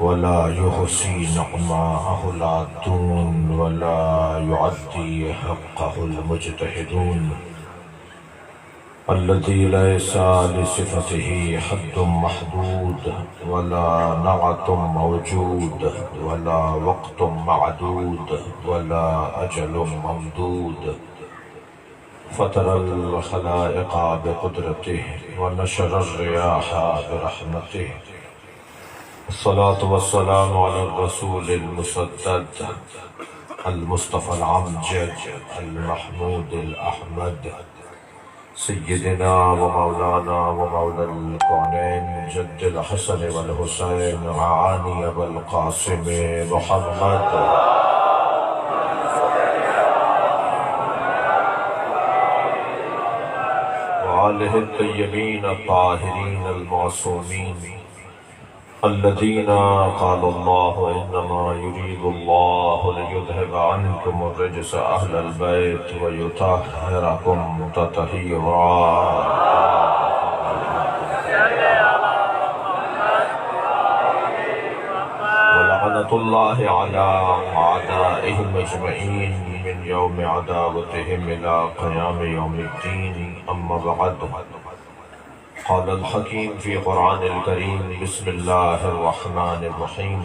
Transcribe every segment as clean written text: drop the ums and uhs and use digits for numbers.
ولا يحصي نعماءه العادون ولا يعدي حقه المجتهدون الذي ليس لصفته حد محدود ولا نعت موجود ولا وقت معدود ولا أجل ممدود فطر الخلائق بقدرته ونشر الرياح برحمته. الصلاة والسلام على الرسول المسدد المصطفى العمجد المحمود الأحمد سيدنا ومولانا ومولى الكونين جد الحسن والحسين عاني أبا القاسم محمد وآله الطيبين الطاهرين المعصومين الذين قال الله إنما يريد الله ليذهب عنكم الرجس أهل البيت ويطهركم تطهيرا. ولعنة الله على أعدائهم أجمعين من يوم عداوتهم إلى قيام يوم الدين. أما بعد، قال الحكيم في قرآن الكريم: بسم الله الرحمن الرحيم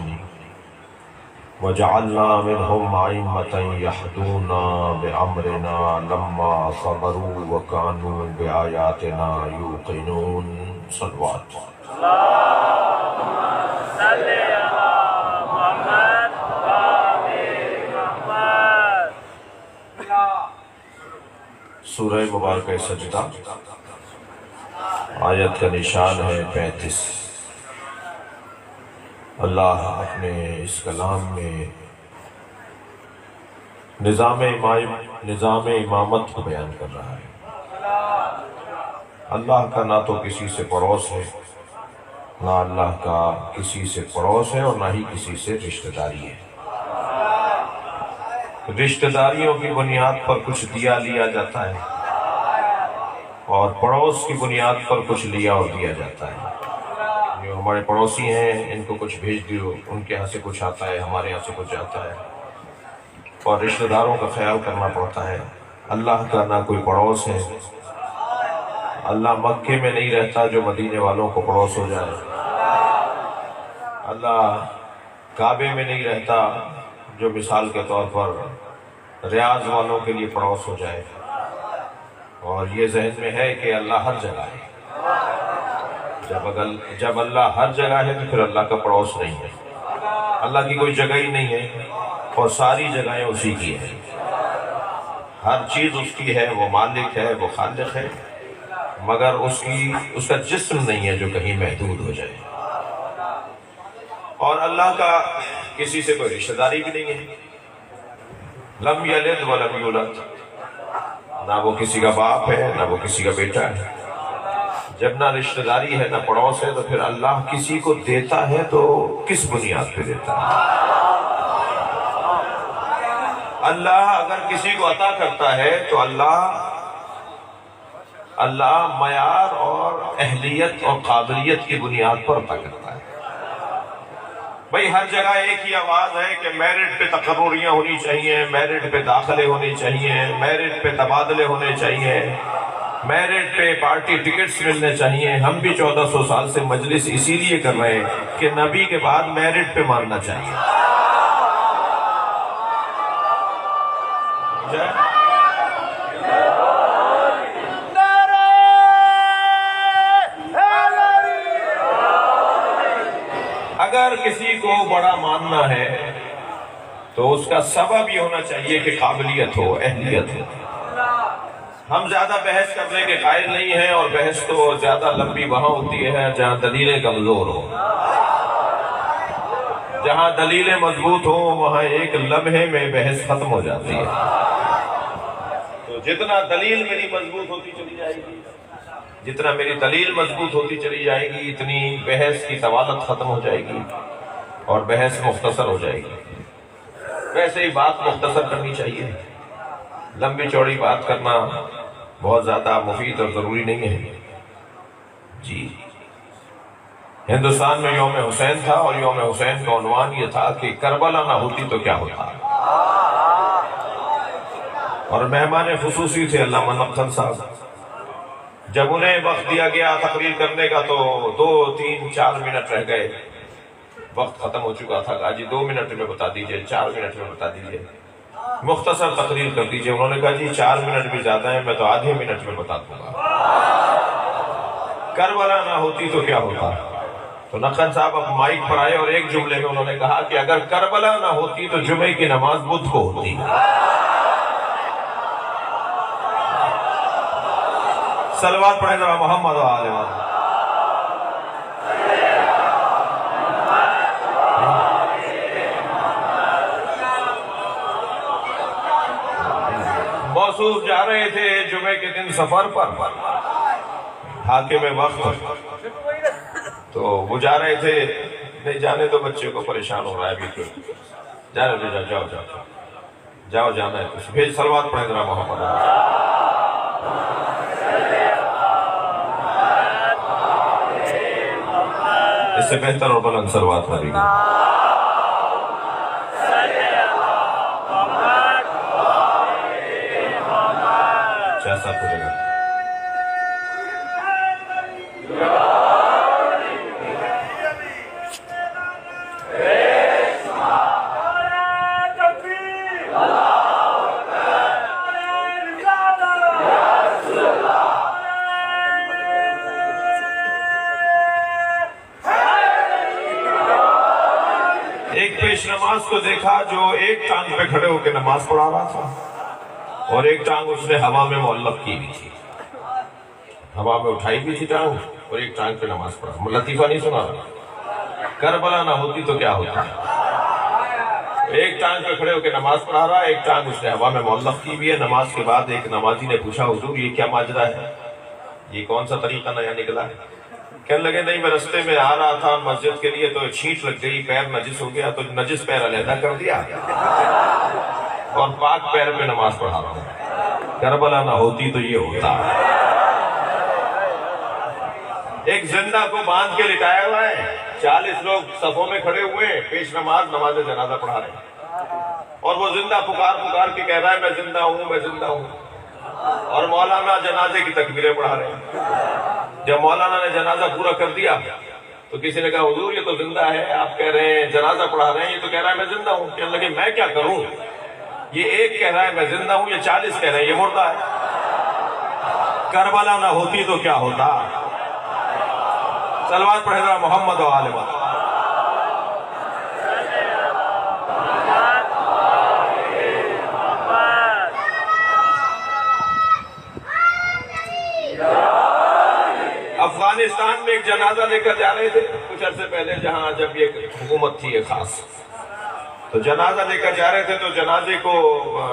وجعلنا منهم أئمة يهدون بأمرنا لما صبروا وكانوا بآياتنا يوقنون. صلوات. اللهم صل على محمد وآل محمد. سورہ مبارکہ سجدہ آیت کا نشان ہے 35۔ اللہ اپنے اس کلام میں نظام امامت کو بیان کر رہا ہے۔ اللہ کا نہ تو کسی سے پڑوس ہے، نہ اللہ کا کسی سے پڑوس ہے، اور نہ ہی کسی سے رشتہ داری ہے۔ رشتہ داریوں کی بنیاد پر کچھ دیا لیا جاتا ہے، اور پڑوس کی بنیاد پر کچھ لیا اور دیا جاتا ہے۔ جو ہمارے پڑوسی ہیں ان کو کچھ بھیج دیو، ان کے ہاں سے کچھ آتا ہے، ہمارے ہاں سے کچھ آتا ہے، اور رشتہ داروں کا خیال کرنا پڑتا ہے۔ اللہ کا نہ کوئی پڑوس ہے۔ اللہ مکے میں نہیں رہتا جو مدینے والوں کو پڑوس ہو جائے۔ اللہ کعبے میں نہیں رہتا جو مثال کے طور پر ریاض والوں کے لیے پڑوس ہو جائے۔ اور یہ ذہن میں ہے کہ اللہ ہر جگہ ہے۔ جب اللہ ہر جگہ ہے تو پھر اللہ کا پڑوس نہیں ہے۔ اللہ کی کوئی جگہ ہی نہیں ہے، اور ساری جگہیں اسی کی ہیں۔ ہر چیز اس کی ہے، وہ مالک ہے، وہ خالق ہے، مگر اس کا جسم نہیں ہے جو کہیں محدود ہو جائے۔ اور اللہ کا کسی سے کوئی رشتہ داری بھی نہیں ہے۔ لم یلد ولم یولد، نہ وہ کسی کا باپ ہے نہ وہ کسی کا بیٹا ہے۔ جب نہ رشتہ داری ہے نہ پڑوس ہے، تو پھر اللہ کسی کو دیتا ہے تو کس بنیاد پہ دیتا ہے؟ اللہ اگر کسی کو عطا کرتا ہے تو اللہ معیار اور اہلیت اور قابلیت کی بنیاد پر عطا کرتا ہے۔ بھئی ہر جگہ ایک ہی آواز ہے کہ میرٹ پہ تقرریاں ہونی چاہیے، میرٹ پہ داخلے ہونے چاہیے، میرٹ پہ تبادلے ہونے چاہیے، میرٹ پہ پارٹی ٹکٹس ملنے چاہیے۔ ہم بھی 1400 سال سے مجلس اسی لیے کر رہے ہیں کہ نبی کے بعد میرٹ پہ ماننا چاہیے۔ اگر کسی کو بڑا ماننا ہے تو اس کا سبب یہ ہونا چاہیے کہ قابلیت ہو، اہلیت ہو۔ ہم زیادہ بحث کرنے کے قائل نہیں ہیں، اور بحث تو زیادہ لمبی وہاں ہوتی ہے جہاں دلیلیں کمزور ہو۔ جہاں دلیلیں مضبوط ہوں وہاں ایک لمحے میں بحث ختم ہو جاتی ہے۔ تو جتنا دلیل میری مضبوط ہوتی چلی جائے گی، جتنا میری دلیل مضبوط ہوتی چلی جائے گی، اتنی بحث کی طوالت ختم ہو جائے گی اور بحث مختصر ہو جائے گی۔ ویسے ہی بات مختصر کرنی چاہیے، لمبی چوڑی بات کرنا بہت زیادہ مفید اور ضروری نہیں ہے۔ جی ہندوستان میں یوم حسین تھا اور یوم حسین کا عنوان یہ تھا کہ کربلا نہ ہوتی تو کیا ہوتا، اور مہمان خصوصی تھے علامہ نقطن صاحب۔ جب انہیں وقت دیا گیا تقریر کرنے کا تو 2 3 4 منٹ رہ گئے، وقت ختم ہو چکا تھا۔ کہا جی 2 منٹ میں بتا دیجئے، 4 منٹ میں بتا دیجئے، مختصر تقریر کر دیجئے۔ انہوں نے کہا جی 4 منٹ بھی زیادہ ہیں، میں تو آدھے منٹ میں بتا دوں گا۔ کربلا نہ ہوتی تو کیا ہوتا؟ تو نقطن صاحب اب مائک پر آئے اور ایک جملے میں انہوں نے کہا کہ اگر کربلا نہ ہوتی تو جمعے کی نماز بدھ کو ہوتی۔ صلوات پڑھیں ذرا محمد و آل محمد۔ موصوف جا رہے تھے جمعے کے دن سفر پر، حاکم وقت، تو وہ جا رہے تھے، نہیں جانے تو بچے کو پریشان ہو رہا ہے ابھی تو، جانے دو، جاؤ جاؤ جاؤ جاؤ، جانا ہے کچھ بھیج۔ صلوات پڑھیں ذرا محمد۔ اس سے بہتر اور بلند صلوات پڑھیں گے۔ ایسا پڑے گا۔ ایک پیش نماز کو دیکھا جو ایک ٹانگ پہ کھڑے ہو کے نماز پڑھا رہا تھا، اور ایک ٹانگ اس نے ہوا میں معلق کی بھی تھی، ہوا میں اٹھائی بھی تھی ٹانگ، اور ایک ٹانگ پہ نماز پڑھا۔ لطیفہ نہیں سنا رہا؟ کربلا نہ ہوتی تو کیا ہوتا؟ ایک ٹانگ پہ کھڑے ہو کے نماز پڑھا رہا، ایک ٹانگ اس نے ہوا میں معلق کی بھی ہے۔ نماز کے بعد ایک نمازی نے پوچھا حضور یہ کیا ماجرا ہے، یہ کون سا طریقہ نیا نکلا ہے؟ کہنے لگے نہیں، میں رستے میں آ رہا تھا مسجد کے لیے تو چھینٹ لگ گئی، پیر نجس ہو گیا، تو نجس پیر علیحدہ کر دیا اور پاک پیر پہ نماز پڑھا رہا ہوں۔ کربلا نہ ہوتی تو یہ ہوتا۔ ایک زندہ کو باندھ کے لٹایا ہوا ہے، 40 لوگ صفوں میں کھڑے ہوئے ہیں، پیش نماز جنازہ پڑھا رہے ہیں، اور وہ زندہ پکار کے کہہ رہا ہے میں زندہ ہوں، میں زندہ ہوں، اور مولانا جنازے کی تکبیریں پڑھا رہے ہیں۔ جب مولانا نے جنازہ پورا کر دیا تو کسی نے کہا حضور یہ تو زندہ ہے، آپ کہہ رہے ہیں جنازہ پڑھا رہے ہیں، یہ تو کہہ رہا ہے میں زندہ ہوں۔ کہنے لگے میں کیا کروں، یہ ایک کہہ رہا ہے میں زندہ ہوں، یہ 40 کہہ رہے ہیں یہ مردہ ہے۔ کربلا نہ ہوتی تو کیا ہوتا؟ صلوات پڑھے ذرا محمد و آل محمد۔ افغانستان میں ایک جنازہ لے کر جا رہے تھے کچھ عرصے پہلے، جہاں جب یہ حکومت تھی یہ خاص، تو جنازہ لے کر جا رہے تھے تو جنازے کو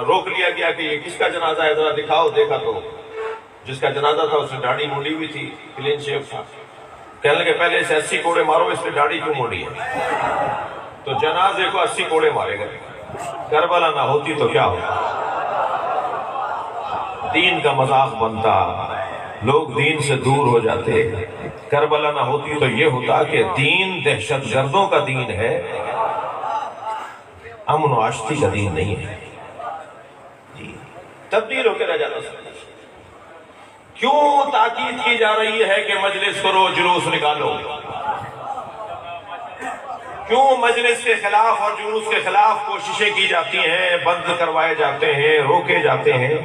روک لیا گیا کہ یہ کس کا جنازہ ہے ذرا دکھاؤ۔ دیکھا تو جس کا جنازہ تھا اس نے داڑھی مونڈی ہوئی تھی، کلین شیو تھا۔ کہنے لگے پہلے اسے 80 کوڑے مارو، اس نے داڑھی کیوں مونڈی ہے؟ تو جنازے کو 80 کوڑے مارے گئے۔ کربلا نہ ہوتی تو کیا ہوتا؟ دین کا مذاق بنتا، لوگ دین سے دور ہو جاتے۔ کربلا نہ ہوتی تو یہ ہوتا کہ دین دہشت گردوں کا دین ہے، امن و آشتی کا دین نہیں ہے۔ تبدیل ہو کے رہ جاتا سب۔ کیوں تاکید کی جا رہی ہے کہ مجلس کرو، جلوس نکالو؟ کیوں مجلس کے خلاف اور جلوس کے خلاف کوششیں کی جاتی ہیں، بند کروائے جاتے ہیں، روکے جاتے ہیں؟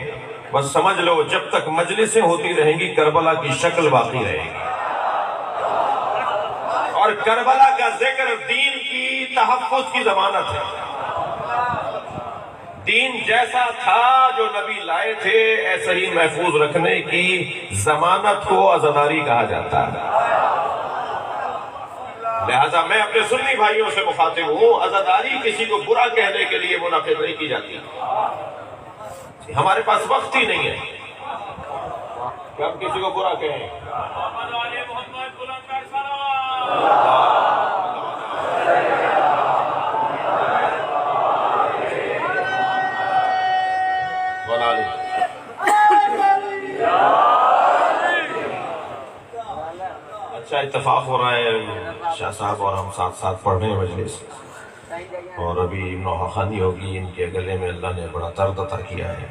بس سمجھ لو جب تک مجلسیں ہوتی رہیں گی کربلا کی شکل باقی رہے گی، اور کربلا کا ذکر دین کی تحفظ کی ضمانت ہے۔ دین جیسا تھا جو نبی لائے تھے ایسا ہی محفوظ رکھنے کی ضمانت کو عزاداری کہا جاتا ہے۔ لہذا میں اپنے سنی بھائیوں سے مخاطب ہوں، عزاداری کسی کو برا کہنے کے لیے منعقد نہیں کی جاتی۔ ہمارے پاس وقت ہی نہیں ہے کہ ہم کسی کو برا کہیں۔ اچھا اتفاق ہو رہا ہے بادشاہ صاحب اور ہم ساتھ ساتھ پڑھ رہے ہیں مجلس، اور ابھی نوحانی ہوگی، ان کے گلے میں اللہ نے بڑا درد عطا کیا ہے،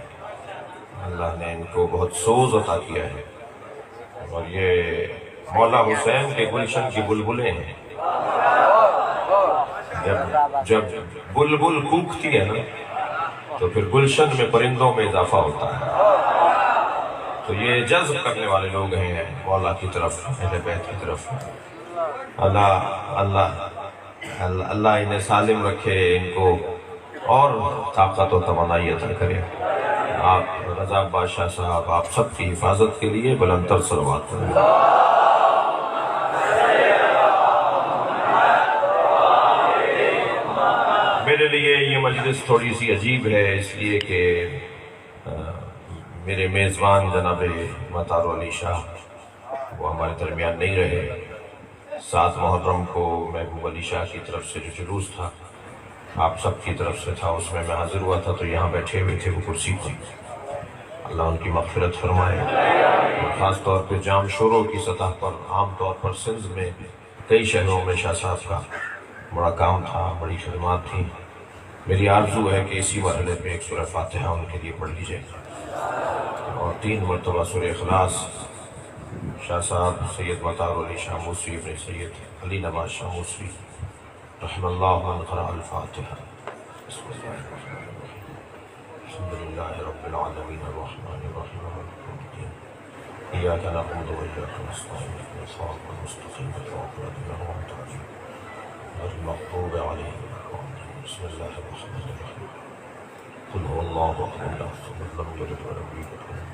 اللہ نے ان کو بہت سوز عطا کیا ہے، اور یہ مولا حسین کے گلشن کی بلبلیں ہیں۔ جب بلبل کوکتی ہے نا تو پھر گلشن میں پرندوں میں اضافہ ہوتا ہے، تو یہ جذب کرنے والے لوگ ہیں مولا کی طرف، اہل بیت کی طرف۔ اللہ انہیں سالم رکھے، ان کو اور طاقت و توانائی عطا کرے۔ آپ رضا بادشاہ صاحب آپ سب کی حفاظت کے لیے بلند تر صلوات کریں۔ میرے لیے یہ مجلس تھوڑی سی عجیب ہے، اس لیے کہ میرے میزبان جناب مطار علی شاہ وہ ہمارے درمیان نہیں رہے۔ 7 محرم کو محبوب علی شاہ کی طرف سے جو جلوس تھا، آپ سب کی طرف سے تھا، اس میں حاضر ہوا تھا، تو یہاں بیٹھے ہوئے تھے وہ کرسی پر۔ اللہ ان کی مغفرت فرمائے، اور خاص طور پہ جام شوروں کی سطح پر، عام طور پر سندھ میں کئی شہروں میں شاہ صاحب کا بڑا کام تھا، بڑی خدمات تھیں۔ میری آرزو ہے کہ اسی مرحلے پہ ایک سورہ فاتحہ ان کے لیے پڑھ لیجئے، اور 3 مرتبہ سورہ اخلاص۔ شاہ صاحب سید مطار علی شاہ موسوی ابن سید علی نواز شاہ موسوی رحم اللہ من قرأ الفاتحہ۔ بسم اللہ الرحمن الرحیم، الحمد للہ رب العالمین الرحمن الرحیم مالک یوم الدین، ایاک نعبد و ایاک نستعین اهدنا الصراط المستقیم صراط الذین انعمت علیہم غیر المغضوب علیہم ولا الضالین۔ بسم اللہ الرحمن الرحیم، قل هو اللہ احد اللہ الصمد لم یلد ولم یولد ولم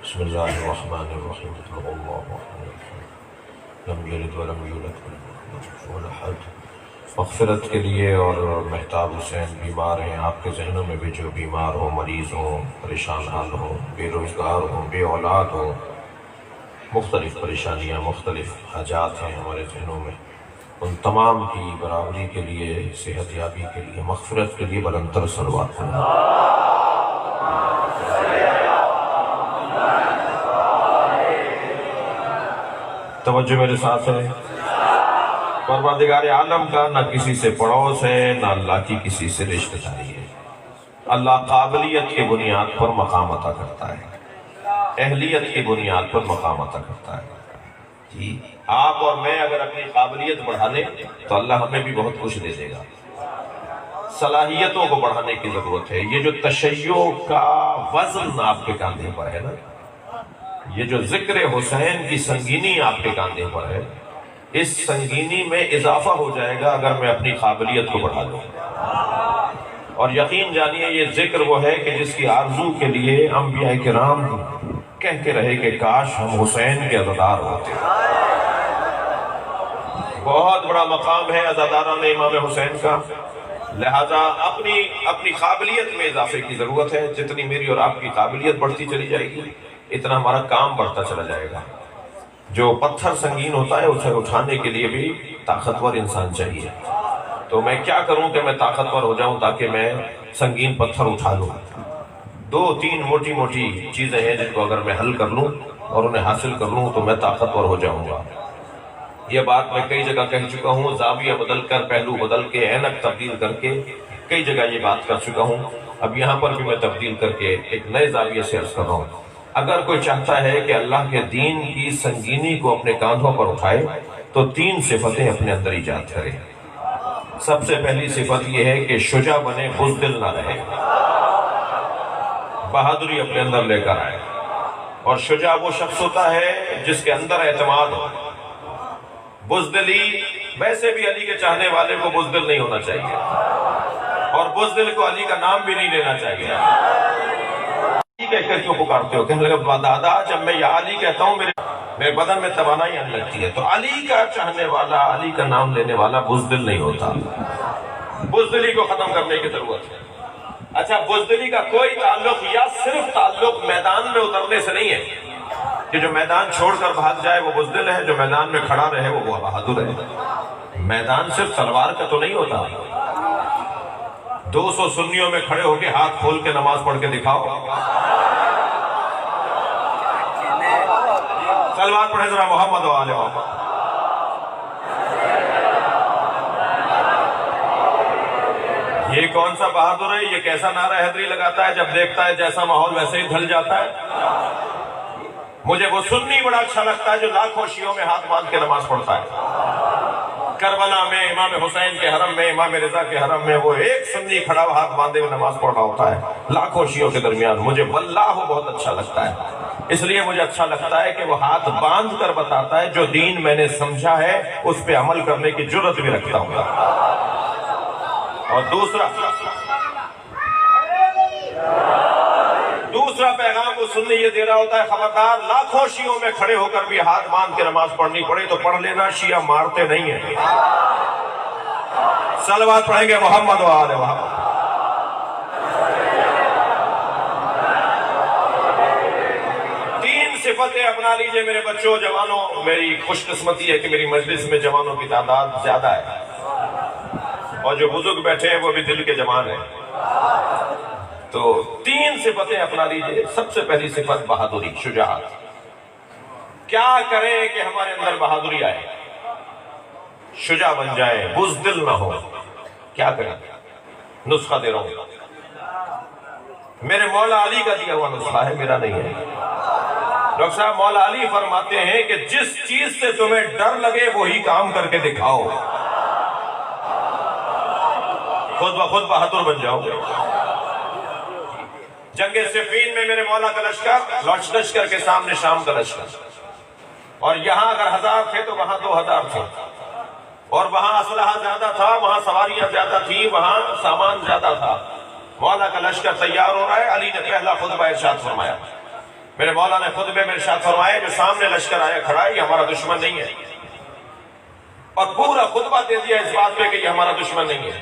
بسم اللہ الرحمن الرحیم، قل هو اللہ احد لم یلد ولم یولد ولم یکن له کفوا احد۔ مغفرت کے لیے، اور مہتاب حسین بیمار ہیں، آپ کے ذہنوں میں بھی جو بیمار ہوں، مریض ہوں، پریشان حال ہوں، بے روزگار ہوں، بے اولاد ہوں، مختلف پریشانیاں، مختلف حاجات ہیں ہمارے ذہنوں میں، ان تمام کی برابری کے لیے، صحت یابی کے لیے، مغفرت کے لیے بلند تر صلوات کریں۔ توجہ میرے ساتھ ہے۔ پروردگار عالم کا نہ کسی سے پڑوس ہے، نہ اللہ کی کسی سے رشتہ داری ہے۔ اللہ قابلیت کی بنیاد پر مقام عطا کرتا ہے، اہلیت کی بنیاد پر مقام عطا کرتا ہے۔ جی آپ اور میں اگر اپنی قابلیت بڑھا لیں تو اللہ ہمیں بھی بہت کچھ دے دے گا۔ صلاحیتوں کو بڑھانے کی ضرورت ہے۔ یہ جو تشیع کا وزن آپ کے کاندھے پر ہے نا، یہ جو ذکر حسین کی سنگینی آپ کے کاندھے پر ہے، اس سنگینی میں اضافہ ہو جائے گا اگر میں اپنی قابلیت کو بڑھا دوں۔ اور یقین جانیے یہ ذکر وہ ہے کہ جس کی آرزو کے لیے انبیاء کرام کہتے رہے کہ کاش ہم حسین کے عزادار ہوتے۔ بہت بڑا مقام ہے عزاداران امام حسین کا، لہذا اپنی قابلیت میں اضافے کی ضرورت ہے۔ جتنی میری اور آپ کی قابلیت بڑھتی چلی جائے گی، اتنا ہمارا کام بڑھتا چلا جائے گا۔ جو پتھر سنگین ہوتا ہے اسے اٹھانے کے لیے بھی طاقتور انسان چاہیے، تو میں کیا کروں کہ میں طاقتور ہو جاؤں تاکہ میں سنگین پتھر اٹھا لوں؟ 2-3 موٹی موٹی چیزیں ہیں جن کو اگر میں حل کر لوں اور انہیں حاصل کر لوں تو میں طاقتور ہو جاؤں گا۔ یہ بات میں کئی جگہ کہہ چکا ہوں، زاویہ بدل کر، پہلو بدل کے، اینک تبدیل کر کے کئی جگہ یہ بات کر چکا ہوں۔ اب یہاں پر بھی میں تبدیل کر کے ایک نئے زاویے سے عرض کر رہا ہوں۔ اگر کوئی چاہتا ہے کہ اللہ کے دین کی سنگینی کو اپنے کاندھوں پر اٹھائے تو 3 صفتیں اپنے اندر ایجاد کرے۔ سب سے پہلی صفت یہ ہے کہ شجاع بنے، بزدل نہ رہے، بہادری اپنے اندر لے کر آئے۔ اور شجاع وہ شخص ہوتا ہے جس کے اندر اعتماد ہو۔ بزدلی، ویسے بھی علی کے چاہنے والے کو بزدل نہیں ہونا چاہیے، اور بزدل کو علی کا نام بھی نہیں لینا چاہیے۔ کہہ کر کیوں پکارتے ہو؟ کہنے لگا دادا جب میں یا علی کہتا ہوں میرے بدن میں توانائی آنے لگتی ہے۔ تو علی کا چاہنے والا، علی کا نام لینے والا بزدل نہیں ہوتا۔ بزدلی کو ختم کرنے کی ضرورت ہے۔ اچھا، بزدلی کا کوئی تعلق یا صرف تعلق میدان میں اترنے سے نہیں ہے کہ جو میدان چھوڑ کر بھاگ جائے وہ بزدل ہے، جو میدان میں کھڑا رہے وہ بہادر ہے۔ میدان صرف تلوار کا تو نہیں ہوتا۔ 200 سنیوں میں کھڑے ہو کے ہاتھ کھول کے نماز پڑھ کے دکھاؤ۔ صلوات پڑھیں ذرا محمد و آل محمد۔ یہ کون سا بہادر ہے، یہ کیسا نعرہ حیدری لگاتا ہے جب دیکھتا ہے جیسا ماحول ویسے ہی ڈھل جاتا ہے؟ مجھے وہ سنی بڑا اچھا لگتا ہے جو لاکھوں شیعوں میں ہاتھ باندھ کے نماز پڑھتا ہے۔ کربلا میں امام حسین کے حرم میں، امام رضا کے حرم میں وہ ایک سنی کھڑا ہوا ہاتھ باندھے ہوئے نماز پڑھ رہا ہوتا ہے لاکھوں شیعوں کے درمیان۔ مجھے واللہ بہت اچھا لگتا ہے، اس لیے مجھے اچھا لگتا ہے کہ وہ ہاتھ باندھ کر بتاتا ہے جو دین میں نے سمجھا ہے اس پہ عمل کرنے کی جرت بھی رکھتا ہوں۔ اور دوسرا پیغام وہ سنی یہ دے رہا ہوتا ہے، خبردار لاکھوں شیعوں میں کھڑے ہو کر بھی ہاتھ باندھ کے نماز پڑھنی پڑے تو پڑھ لینا، شیعہ مارتے نہیں ہیں۔ صلوات پڑھیں گے محمد و آل محمد۔ تین صفتیں اپنا لیجئے میرے بچوں، جوانوں۔ میری خوش قسمتی ہے کہ میری مجلس میں جوانوں کی تعداد زیادہ ہے، اور جو بزرگ بیٹھے ہیں وہ بھی دل کے جوان ہیں۔ تو تین صفتیں اپنا لیجئے۔ سب سے پہلی صفت بہادری، شجاعت۔ کیا کریں کہ ہمارے اندر بہادری آئے، شجاع بن جائے، بزدل نہ ہو؟ کیا کریں؟ نسخہ دے رہا ہوں، میرے مولا علی کا دیا ہوا نسخہ ہے، میرا نہیں ہے۔ ڈاکٹر صاحب مولا علی فرماتے ہیں کہ جس چیز سے تمہیں ڈر لگے وہی کام کر کے دکھاؤ، خود بخود بہادر بن جاؤ گے۔ جنگ صفین میں میرے مولا کا لشکر کے سامنے شام کا لشکر، اور یہاں اگر 1000 تھے تو وہاں 2000 تھے، اور وہاں اسلحہ زیادہ تھا، وہاں سواریاں زیادہ تھی، وہاں سامان زیادہ تھا۔ مولا کا لشکر تیار ہو رہا ہے، علی نے پہلا خطبہ ارشاد فرمایا۔ میرے مولا نے خطبے میں ارشاد فرمایا جو سامنے لشکر آیا کھڑا ہے یہ ہمارا دشمن نہیں ہے، اور پورا خطبہ دے دیا اس بات پہ کہ یہ ہمارا دشمن نہیں ہے۔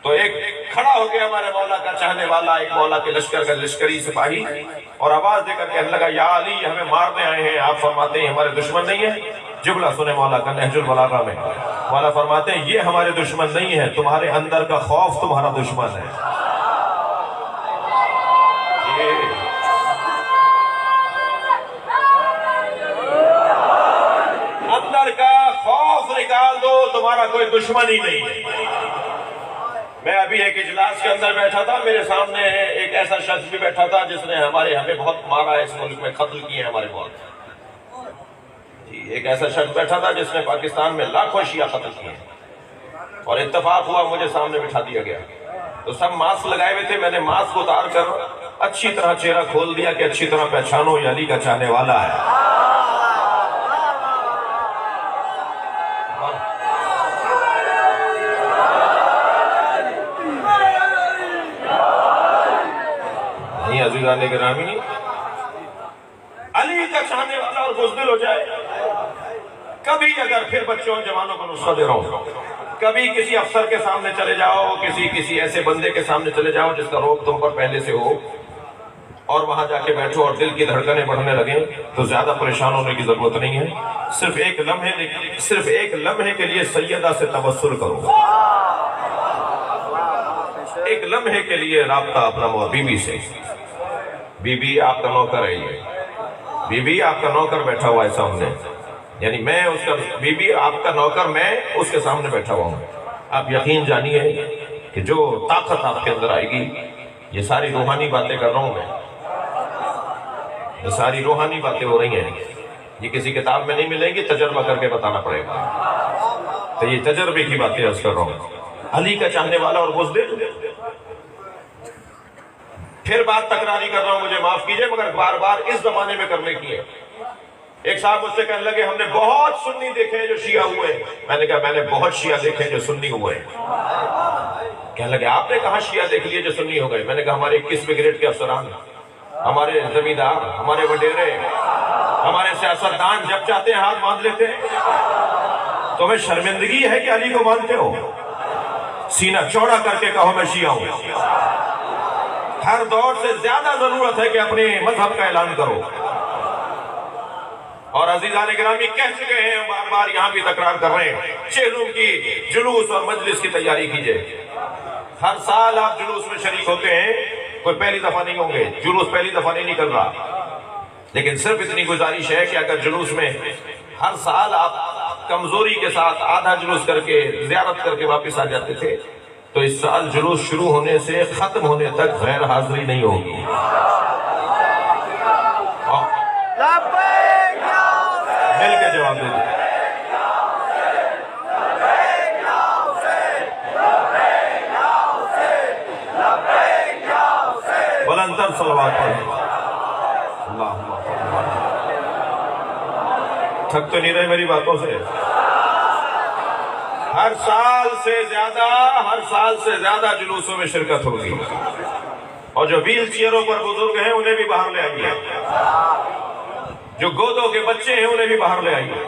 تو ایک کھڑا ہو گیا ہمارے مولا کا چاہنے والا، ایک مولا کے لشکر کا لشکری سپاہی، اور آواز دے کر کہنے لگا یا علی یہ ہمیں مارنے آئے ہیں، آپ فرماتے ہیں ہمارے دشمن نہیں ہیں؟ جملہ سنے مولا کا نہج البلاغہ میں، مولا فرماتے ہیں یہ ہمارے دشمن نہیں ہے، تمہارے اندر کا خوف تمہارا دشمن ہے۔ اندر کا خوف نکال دو، تمہارا کوئی دشمن ہی نہیں ہے۔ میں ابھی ایک اجلاس کے اندر بیٹھا تھا، میرے سامنے ایک ایسا شخص بھی بیٹھا تھا جس نے ہمیں بہت مارا ہے، اس ملک میں قتل کیے ہیں ہمارے بہت جی۔ ایک ایسا شخص بیٹھا تھا جس نے پاکستان میں لاکھوں شیعہ قتل کیے ہیں، اور اتفاق ہوا مجھے سامنے بٹھا دیا گیا۔ تو سب ماسک لگائے ہوئے تھے، میں نے ماسک اتار کر اچھی طرح چہرہ کھول دیا کہ اچھی طرح پہچانو یہ علی کا چاہنے والا ہے۔ عزیزان گرامی، علی کا چاہنے والا اور بزدل ہو جائے۔ کبھی اگر پھر بچوں جوانوں کو نسخہ دے رہا ہوں، کبھی کسی افسر کے سامنے چلے جاؤ، کسی ایسے بندے کے سامنے چلے جاؤ جس کا روب تم پر پہلے سے ہو، اور وہاں جا کے بیٹھو اور دل کی دھڑکنیں بڑھنے لگیں، تو زیادہ پریشان ہونے کی ضرورت نہیں ہے۔ صرف ایک لمحے کے لیے سیدہ سے تبسل کرو، ایک لمحے کے لیے رابطہ اپنا بی بی سے۔ بی بی آپ کا نوکر ہے، یہ بی بی آپ کا نوکر بیٹھا ہوا ہے سامنے، یعنی میں اس کا بی بی آپ کا نوکر، میں اس کے سامنے بیٹھا ہوا ہوں۔ آپ یقین جانیے کہ جو طاقت آپ کے اندر آئے گی، یہ ساری روحانی باتیں کر رہا ہوں میں، یہ ساری روحانی باتیں ہو رہی ہیں، یہ کسی کتاب میں نہیں ملیں گی، تجربہ کر کے بتانا پڑے گا۔ تو یہ تجربے کی باتیں عرض کر رہا ہوں۔ علی کا چاہنے والا اور بزدل۔ پھر بات تکراری کر رہا ہوں، مجھے معاف کیجئے، مگر بار بار اس زمانے میں کرنے کی ہے۔ ایک صاحب مجھ سے کہنے لگے ہم نے بہت سنی دیکھے ہیں جو شیعہ ہوئے ہیں۔ میں نے کہا میں نے بہت شیعہ دیکھے جو سنی ہوئے ہیں۔ کہنے لگے آپ نے کہاں شیعہ دیکھ لیے جو سنی ہو گئے؟ میں نے کہا ہمارے 21ویں گریڈ کے افسران، ہمارے زمیندار، ہمارے وڈیرے، ہمارے سیاستدان جب چاہتے ہیں ہاتھ باندھ لیتے ہیں۔ تمہیں شرمندگی ہے کہ علی کو مانتے ہو؟ سینہ چوڑا کر کے کہو میں شیعہ ہوں۔ ہر دور سے زیادہ ضرورت ہے کہ اپنے مذہب کا اعلان کرو۔ اور عزیزان گرامی کہہ چکے ہیں، بار بار یہاں بھی تکرار کر رہے ہیں، چہلم کی جلوس اور مجلس کی تیاری کیجئے۔ ہر سال آپ جلوس میں شریک ہوتے ہیں، کوئی پہلی دفعہ نہیں ہوں گے، جلوس پہلی دفعہ نہیں نکل رہا، لیکن صرف اتنی گزارش ہے کہ اگر جلوس میں ہر سال آپ کمزوری کے ساتھ آدھا جلوس کر کے زیارت کر کے واپس آ جاتے تھے تو اس سال جلوس شروع ہونے سے ختم ہونے تک غیر حاضری نہیں ہوگی. لبیک یا حسین، مل کے جواب دے دیں. بلندر صلوات پڑھیں. اللہم تھک تو نہیں رہے میری باتوں سے؟ ہر سال سے زیادہ جلوسوں میں شرکت ہوگی. اور جو ویل چیئروں پر بزرگ ہیں انہیں بھی باہر لے آئیے. جو گودوں کے بچے ہیں انہیں بھی باہر لے آئیے.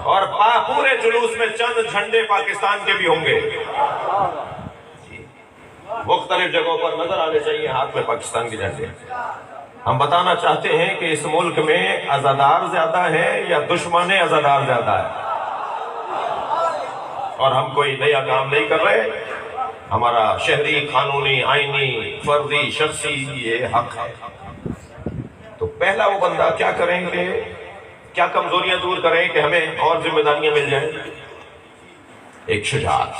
اور پورے جلوس میں چند جھنڈے پاکستان کے بھی ہوں گے. مختلف جگہوں پر نظر آنے چاہیے ہاتھ میں پاکستان کے جھنڈے. ہم بتانا چاہتے ہیں کہ اس ملک میں عزادار زیادہ ہے یا دشمن عزادار زیادہ ہے. اور ہم کوئی نیا کام نہیں کر رہے. ہمارا شہری، قانونی، آئینی، فردی، شخصی یہ حق ہے. تو پہلا وہ بندہ کیا کریں گے، کیا کمزوریاں دور کریں کہ ہمیں اور ذمہ داریاں مل جائیں؟ ایک شجاعت،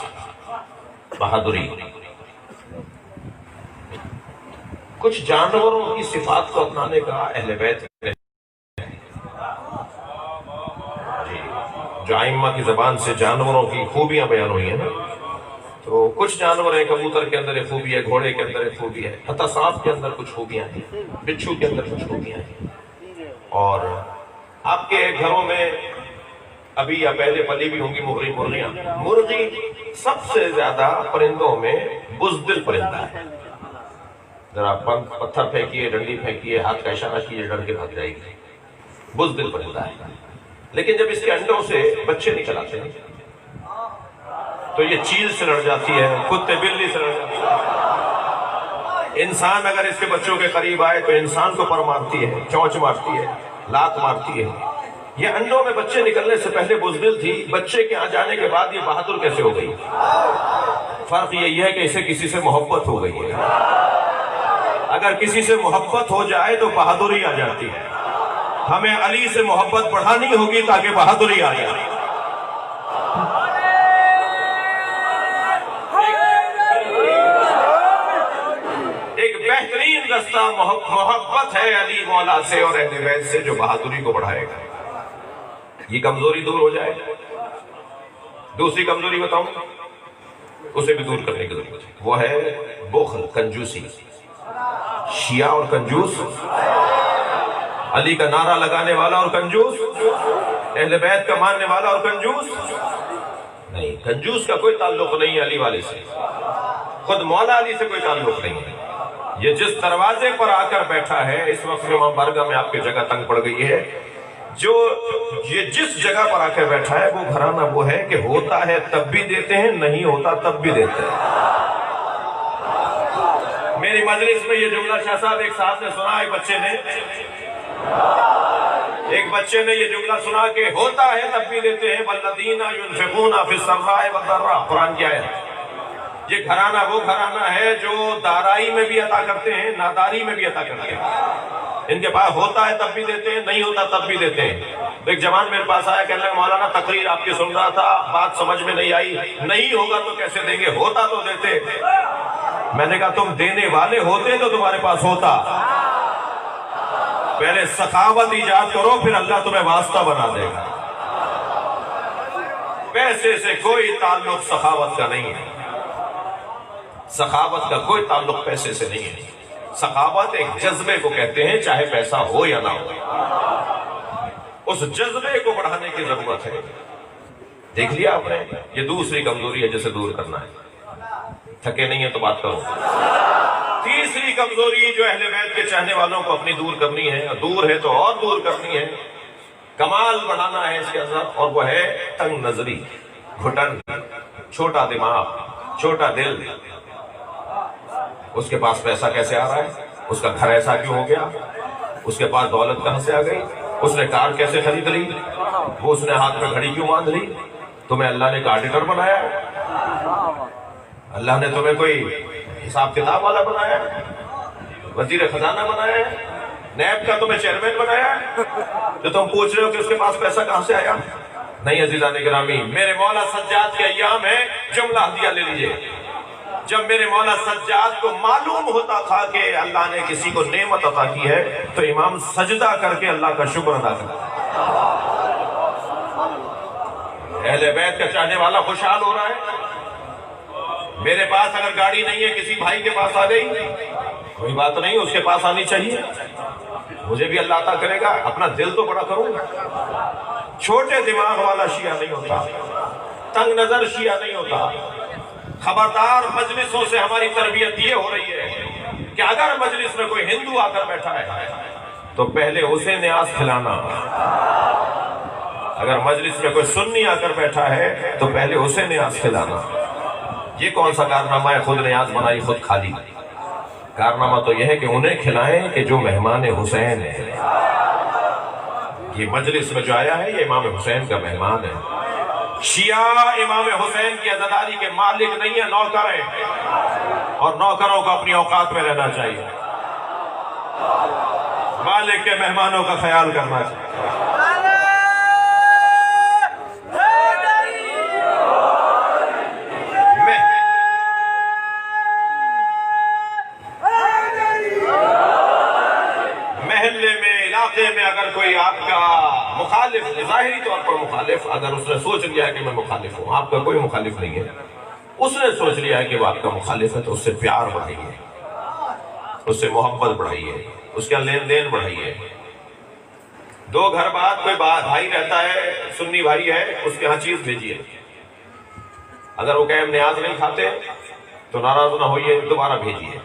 بہادری. کچھ جانوروں کی صفات کو اپنانے کا اہل بیت نے جو ائمہ کی زبان سے جانوروں کی خوبیاں بیان ہوئی ہیں نا، تو کچھ جانور ہیں، کبوتر کے اندر ایک خوبی ہے، گھوڑے کے اندر ایک خوبی ہے، حتی سانپ کے اندر کچھ خوبیاں ہیں، بچھو کے اندر کچھ خوبیاں ہیں. اور آپ کے گھروں میں ابھی یا پہلے پلی بھی ہوں گی مرغیاں. مرغی سب سے زیادہ پرندوں میں بزدل پرندہ ہے. ذرا پتھر پھینکیے، ڈنڈی پھینکیے، ہاتھ کا اشارہ کیجیے، ڈر کے بھاگ جائے گی. بزدل پرندہ ہے. لیکن جب اس کے انڈوں سے بچے نکل آتے ہیں تو یہ چیل سے لڑ جاتی ہے، کتے بلی سے لڑ جاتی ہے. انسان اگر اس کے بچوں کے قریب آئے تو انسان کو پر مارتی ہے، چونچ مارتی ہے، لات مارتی ہے. یہ انڈوں میں بچے نکلنے سے پہلے بزدل تھی، بچے کے آ جانے کے بعد یہ بہادر کیسے ہو گئی؟ فرق یہی ہے کہ اسے کسی سے محبت ہو گئی ہے. اگر کسی سے محبت ہو جائے تو بہادری آ جاتی ہے. ہمیں علی سے محبت بڑھانی ہوگی تاکہ بہادری آ جائے. ایک بہترین رستہ محبت ہے علی مولا سے اور اہل بیت سے جو بہادری کو بڑھائے گا. یہ کمزوری دور ہو جائے. دوسری کمزوری بتاؤں، اسے بھی دور کرنے کی ضرورت ہے. وہ ہے بخل، کنجوسی. شیعہ اور کنجوس، علی کا نعرہ لگانے والا اور کنجوس، اہل بیت کا ماننے والا اور کنجوس نہیں. کنجوس کا کوئی تعلق نہیں ہے علی والے سے، خود مولا علی سے کوئی تعلق نہیں ہے. یہ جس دروازے پر آ کر بیٹھا ہے اس وقت امام بارگاہ میں آپ کی جگہ تنگ پڑ گئی ہے، جو یہ جس جگہ پر آ کر بیٹھا ہے وہ گھرانہ وہ ہے کہ ہوتا ہے تب بھی دیتے ہیں، نہیں ہوتا تب بھی دیتے ہیں. میری مجلس میں یہ جملہ شاہ صاحب ایک صاحب نے سنا، ایک بچے نے یہ جملہ سنا کہ ہوتا ہے تب بھی دیتے ہیں، والذین ينفقون فی السراء والضراء. قرآن کی آیت. یہ گھرانہ وہ گھرانہ ہے جو دارائی میں بھی عطا کرتے ہیں، ناداری میں بھی عطا کرتے ہیں. ان کے پاس ہوتا ہے تب بھی دیتے ہیں، نہیں ہوتا تب بھی دیتے ہیں. ایک جوان میرے پاس آیا، کہنے لگا مولانا تقریر آپ کی سن رہا تھا، بات سمجھ میں نہیں آئی. نہیں ہوگا تو کیسے دیں گے، ہوتا تو دیتے. میں نے کہا تم دینے والے ہوتے تو تمہارے پاس ہوتا. پہلے سخاوت ایجاد کرو، پھر اللہ تمہیں واسطہ بنا دے گا. پیسے سے کوئی تعلق سخاوت کا نہیں ہے. سخاوت کا کوئی تعلق پیسے سے نہیں ہے. سخاوت ایک جذبے کو کہتے ہیں، چاہے پیسہ ہو یا نہ ہو. اس جذبے کو بڑھانے کی ضرورت ہے. دیکھ لیا آپ نے، یہ دوسری کمزوری ہے جسے دور کرنا ہے. تھکے نہیں ہیں تو بات کرو. تیسری کمزوری جو اہل بیت کے چاہنے والوں کو اپنی دور کرنی ہے، دور ہے تو اور دور کرنی ہے، کمال بڑھانا ہے اس کے اندر، اور وہ ہے تنگ نظری، گھٹن، چھوٹا دماغ، چھوٹا دل. اس کے پاس پیسہ کیسے آ رہا ہے، اس کا گھر ایسا کیوں ہو گیا، اس کے پاس دولت کہاں سے آ گئی، اس نے کار کیسے خرید لی، وہ اس نے ہاتھ میں گھڑی کیوں باندھ لی. تمہیں اللہ نے آڈیٹر بنایا، اللہ نے تمہیں کوئی حساب کتاب والا بنایا، وزیر خزانہ بنایا، نیب کا تمہیں چیئرمین بنایا، جو تم پوچھ رہے ہو کہ اس کے پاس پیسہ کہاں سے آیا. نہیں عزیزان گرامی، میرے مولا سجاد کے ایام ہے، جملہ ہدیہ لے لیجئے. جب میرے مولا سجاد کو معلوم ہوتا تھا کہ اللہ نے کسی کو نعمت عطا کی ہے تو امام سجدہ کر کے اللہ کا شکر ادا کرتا۔ اہل بیت کا چاہنے والا خوشحال ہو رہا ہے۔ میرے پاس اگر گاڑی نہیں ہے، کسی بھائی کے پاس آ گئی، کوئی بات نہیں، اس کے پاس آنی چاہیے، مجھے بھی اللہ عطا کرے گا، اپنا دل تو بڑا کروں گا۔ چھوٹے دماغ والا شیعہ نہیں ہوتا، تنگ نظر شیعہ نہیں ہوتا۔ خبردار، مجلسوں سے ہماری تربیت یہ ہو رہی ہے کہ اگر مجلس میں کوئی ہندو آ کر بیٹھا ہے تو پہلے اسے نیاز کھلانا، اگر مجلس میں کوئی سنی آ کر بیٹھا ہے تو پہلے اسے نیاز کھلانا۔ یہ کون سا کارنامہ ہے خود نیاز بنائی خود کھالی؟ کارنامہ تو یہ ہے کہ انہیں کھلائیں کہ جو مہمان حسین ہے۔ یہ مجلس میں جو آیا ہے یہ امام حسین کا مہمان ہے۔ شیعہ امام حسین کی عزاداری کے مالک نہیں ہے، نوکر ہیں، اور نوکروں کو اپنی اوقات میں رہنا چاہیے، مالک کے مہمانوں کا خیال کرنا چاہیے۔ میں اگر کوئی آپ کا مخالف، ظاہری طور پر مخالف، اگر اس نے سوچ لیا ہے کہ میں مخالف ہوں، آپ کا کوئی مخالف نہیں ہے، اس نے سوچ لیا ہے کہ وہ آپ کا مخالف ہے، تو اس سے پیار بڑھائیے، اس سے محبت بڑھائیے، اس کا لین دین بڑھائیے۔ دو گھر بعد کوئی بھائی رہتا ہے، سنی بھائی ہے، اس کے ہاں چیز بھیجیے، اگر وہ کہے نیاز نہیں کھاتے تو ناراض نہ ہوئیے، دوبارہ بھیجیے،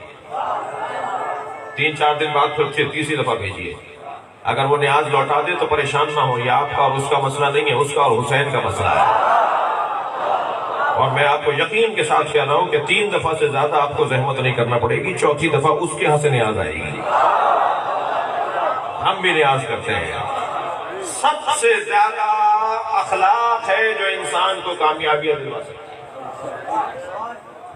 3-4 دن بعد پھر تیسری دفعہ بھیجیے۔ اگر وہ نیاز لوٹا دے تو پریشان نہ ہو، یہ آپ کا اور اس کا مسئلہ نہیں ہے، اس کا اور حسین کا مسئلہ ہے۔ اور میں آپ کو یقین کے ساتھ کہہ رہا ہوں کہ 3 دفعہ سے زیادہ آپ کو زحمت نہیں کرنا پڑے گی، 4تھی دفعہ اس کے ہاں سے نیاز آئے گی۔ ہم بھی نیاز کرتے ہیں۔ سب سے زیادہ اخلاق ہے جو انسان کو کامیابی دلا سکتا ہے۔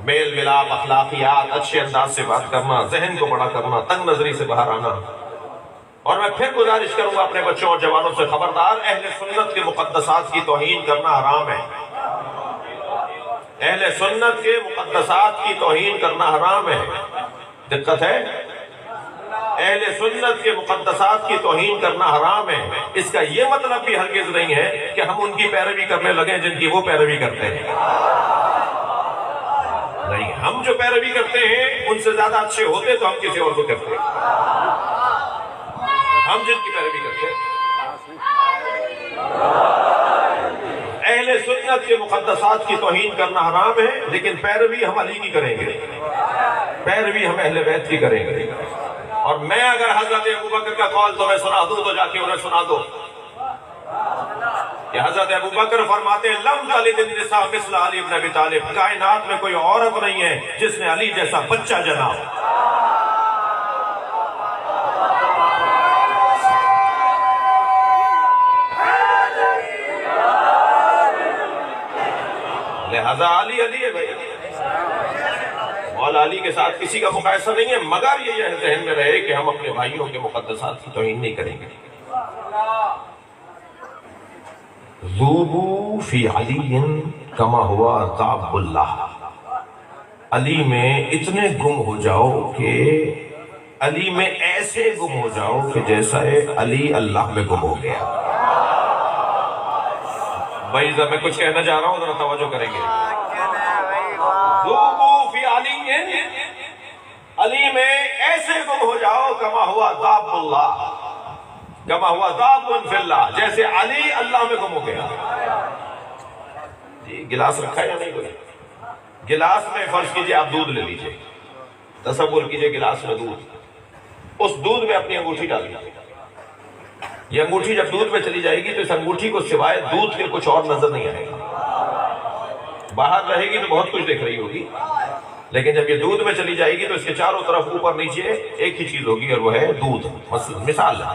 میل ملاپ، اخلاقیات، اچھے انداز سے بات کرنا، ذہن کو بڑا کرنا، تنگ نظری سے باہر آنا۔ اور میں پھر گزارش کروں گا اپنے بچوں اور جوانوں سے، خبردار، اہل سنت کے مقدسات کی توہین کرنا حرام ہے۔ اہل سنت کے مقدسات کی توہین کرنا حرام ہے۔ دقت ہے، اہل سنت کے مقدسات کی توہین کرنا حرام ہے۔ اس کا یہ مطلب بھی ہرگز نہیں ہے کہ ہم ان کی پیروی کرنے لگیں جن کی وہ پیروی کرتے ہیں۔ نہیں، ہم جو پیروی کرتے ہیں ان سے زیادہ اچھے ہوتے تو ہم کسی اور کو کرتے ہیں۔ ہم جن کی پیروی کرتے ہیں، اہل سنت کے مقدسات کی توہین کرنا حرام ہے، لیکن پیروی ہم علی کی کریں گے، پیروی ہم اہل بیت کی کریں گے۔ اور میں اگر حضرت ابوبکر کا قول تمہیں سنا دوں تو جا کے انہیں سنا دو کہ حضرت ابوبکر فرماتے ہیں لم تلد النساء مثل علی بن ابی طالب، کائنات میں کوئی عورت نہیں ہے جس نے علی جیسا بچہ جنا ہو۔ لہذا علی علی ہے بھائی، مولا علی کے ساتھ کسی کا مقایسہ نہیں ہے، مگر یہ ذہن میں رہے کہ ہم اپنے بھائیوں کے مقدسات کی توہین نہیں کریں گے۔ ذوبوا فی علی کما ہوا ذاب اللہ، علی میں اتنے گم ہو جاؤ کہ علی میں ایسے گم ہو جاؤ کہ جیسا علی اللہ میں گم ہو گیا۔ بھائی میں کچھ کہنا چاہ رہا ہوں، ذرا توجہ کریں گے۔ ذوبوا فی علی، علی میں ایسے گم ہو جاؤ کما ہوا ذاب اللہ، کما ہوا ذاب فی اللہ، جیسے علی اللہ میں گم ہو گیا۔ جی گلاس رکھا ہے یا نہیں کوئی؟ گلاس میں فرض کیجئے آپ دودھ لے لیجئے، تصور کیجئے گلاس میں دودھ، اس دودھ میں اپنی انگوٹھی ڈال دیجئے۔ یہ انگوٹھی جب دودھ میں چلی جائے گی تو اس انگوٹھی کو سوائے دودھ کے کچھ اور نظر نہیں آئے گا۔ باہر رہے گی تو بہت کچھ دیکھ رہی ہوگی، لیکن جب یہ دودھ میں چلی جائے گی تو اس کے چاروں طرف اوپر نیچے ایک ہی چیز ہوگی، اور وہ ہے دودھ۔ مثال ہے،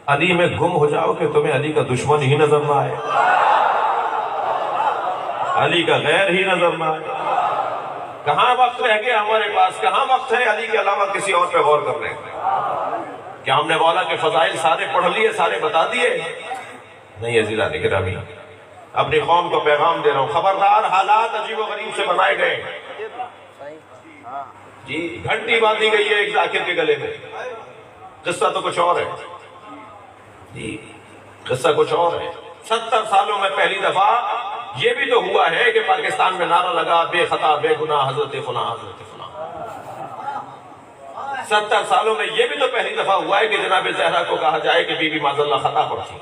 علی میں گم ہو جاؤ کہ تمہیں علی کا دشمن ہی نظر نہ آئے، علی کا غیر ہی نظر نہ آئے۔ کہاں وقت رہ گیا ہمارے پاس، کہاں وقت ہے علی کے علاوہ کسی اور پہ غور کرنے کا؟ کیا ہم نے مولا کے فضائل سارے پڑھ لیے، سارے بتا دیے؟ نہیں عزیزان گرامی، اپنی قوم کو پیغام دے رہا ہوں، خبردار، حالات عجیب و غریب سے بنائے گئے، جی گھنٹی باندھی گئی ہے ایک ذاکر کے گلے میں، قصہ تو کچھ اور ہے جی، قصہ کچھ اور ہے۔ 70 سالوں میں پہلی دفعہ یہ بھی تو ہوا ہے کہ پاکستان میں نعرہ لگا بے خطا بے گناہ حضرت فلاں حضرت فلاں۔ 70 سالوں میں یہ بھی تو پہلی دفعہ ہوا ہے کہ جناب زہرا کو کہا جائے کہ بی بی معاذ اللہ خطا پر تھی۔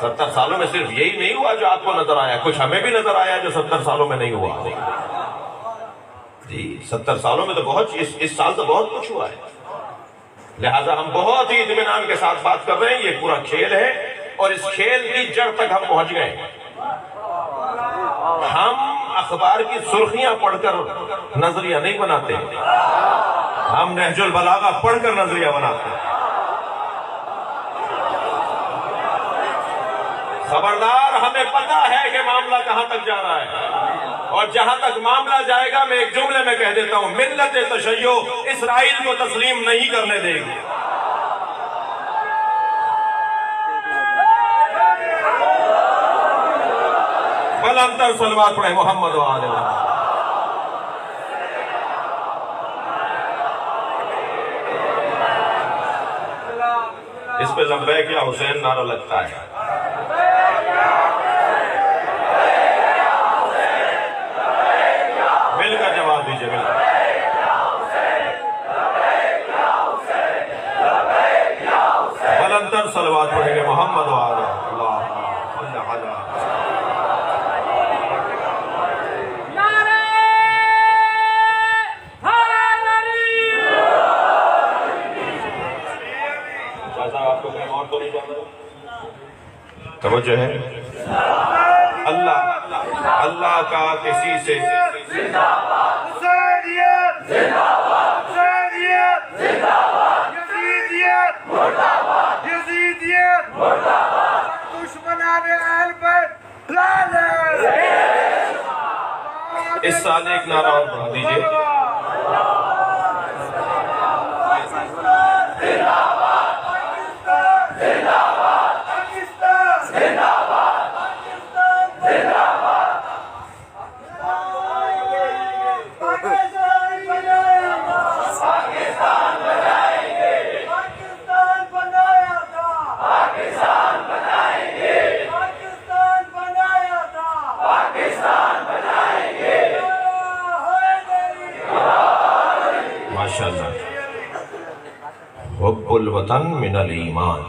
70 سالوں میں صرف یہی نہیں ہوا جو آپ کو نظر آیا، کچھ ہمیں بھی نظر آیا جو 70 سالوں میں نہیں ہوا جی۔ 70 سالوں میں تو بہت، اس سال تو بہت کچھ ہوا ہے، لہٰذا ہم بہت ہی اطمینان کے ساتھ بات کر رہے ہیں۔ یہ پورا کھیل ہے اور اس کھیل کی جڑ تک ہم پہنچ گئے۔ ہم اخبار کی سرخیاں پڑھ کر نظریہ نہیں بناتے، ہم نہج البلاغہ پڑھ کر نظریہ بناتے ہیں۔ خبردار، ہمیں پتہ ہے کہ معاملہ کہاں تک جا رہا ہے، اور جہاں تک معاملہ جائے گا میں ایک جملے میں کہہ دیتا ہوں، ملت تشیع اسرائیل کو تسلیم نہیں کرنے دے گی۔ بلند تر صلوات پڑھیں محمد و آل محمد۔ اس پہ لبیک یا حسین نعرہ لگتا ہے۔ مل کر جواب دیجئے، مل کر۔ بلند تر صلوات پڑھیں گے محمد و آل محمد۔ توجہ ہے، اللہ کا کسی سے اس سال ایک نعرہ اور پڑھ دیجئے۔ حب الوطن من الایمان،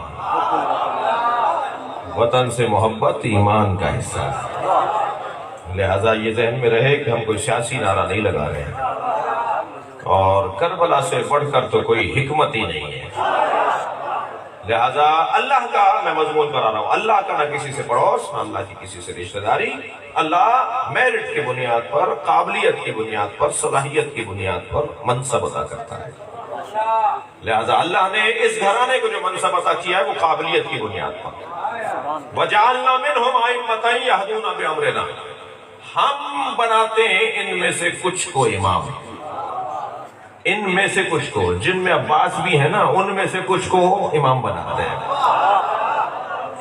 وطن سے محبت ایمان کا حصہ ہے۔ لہذا یہ ذہن میں رہے کہ ہم کوئی سیاسی نعرہ نہیں لگا رہے ہیں، اور کربلا سے بڑھ کر تو کوئی حکمت ہی نہیں ہے۔ لہذا اللہ کا میں مضمون کرا رہا ہوں، اللہ کا نہ کسی سے پڑوس، نہ اللہ کی کسی سے رشتہ داری۔ اللہ میرٹ کی بنیاد پر، قابلیت کی بنیاد پر، صلاحیت کی بنیاد پر منصب عطا کرتا ہے۔ لہذا اللہ نے اس گھرانے کو جو منصب عطا کیا ہے وہ قابلیت کی بنیاد پر۔ وَجَعَلْنَا مِنْهُمْ أَئِمَّةً يَهْدُونَ بِأَمْرِنَا، ہم بناتے ہیں ان میں سے کچھ کو امام، ان میں سے کچھ کو، جن میں عباس بھی ہے نا ان میں سے کچھ کو امام بناتے ہیں،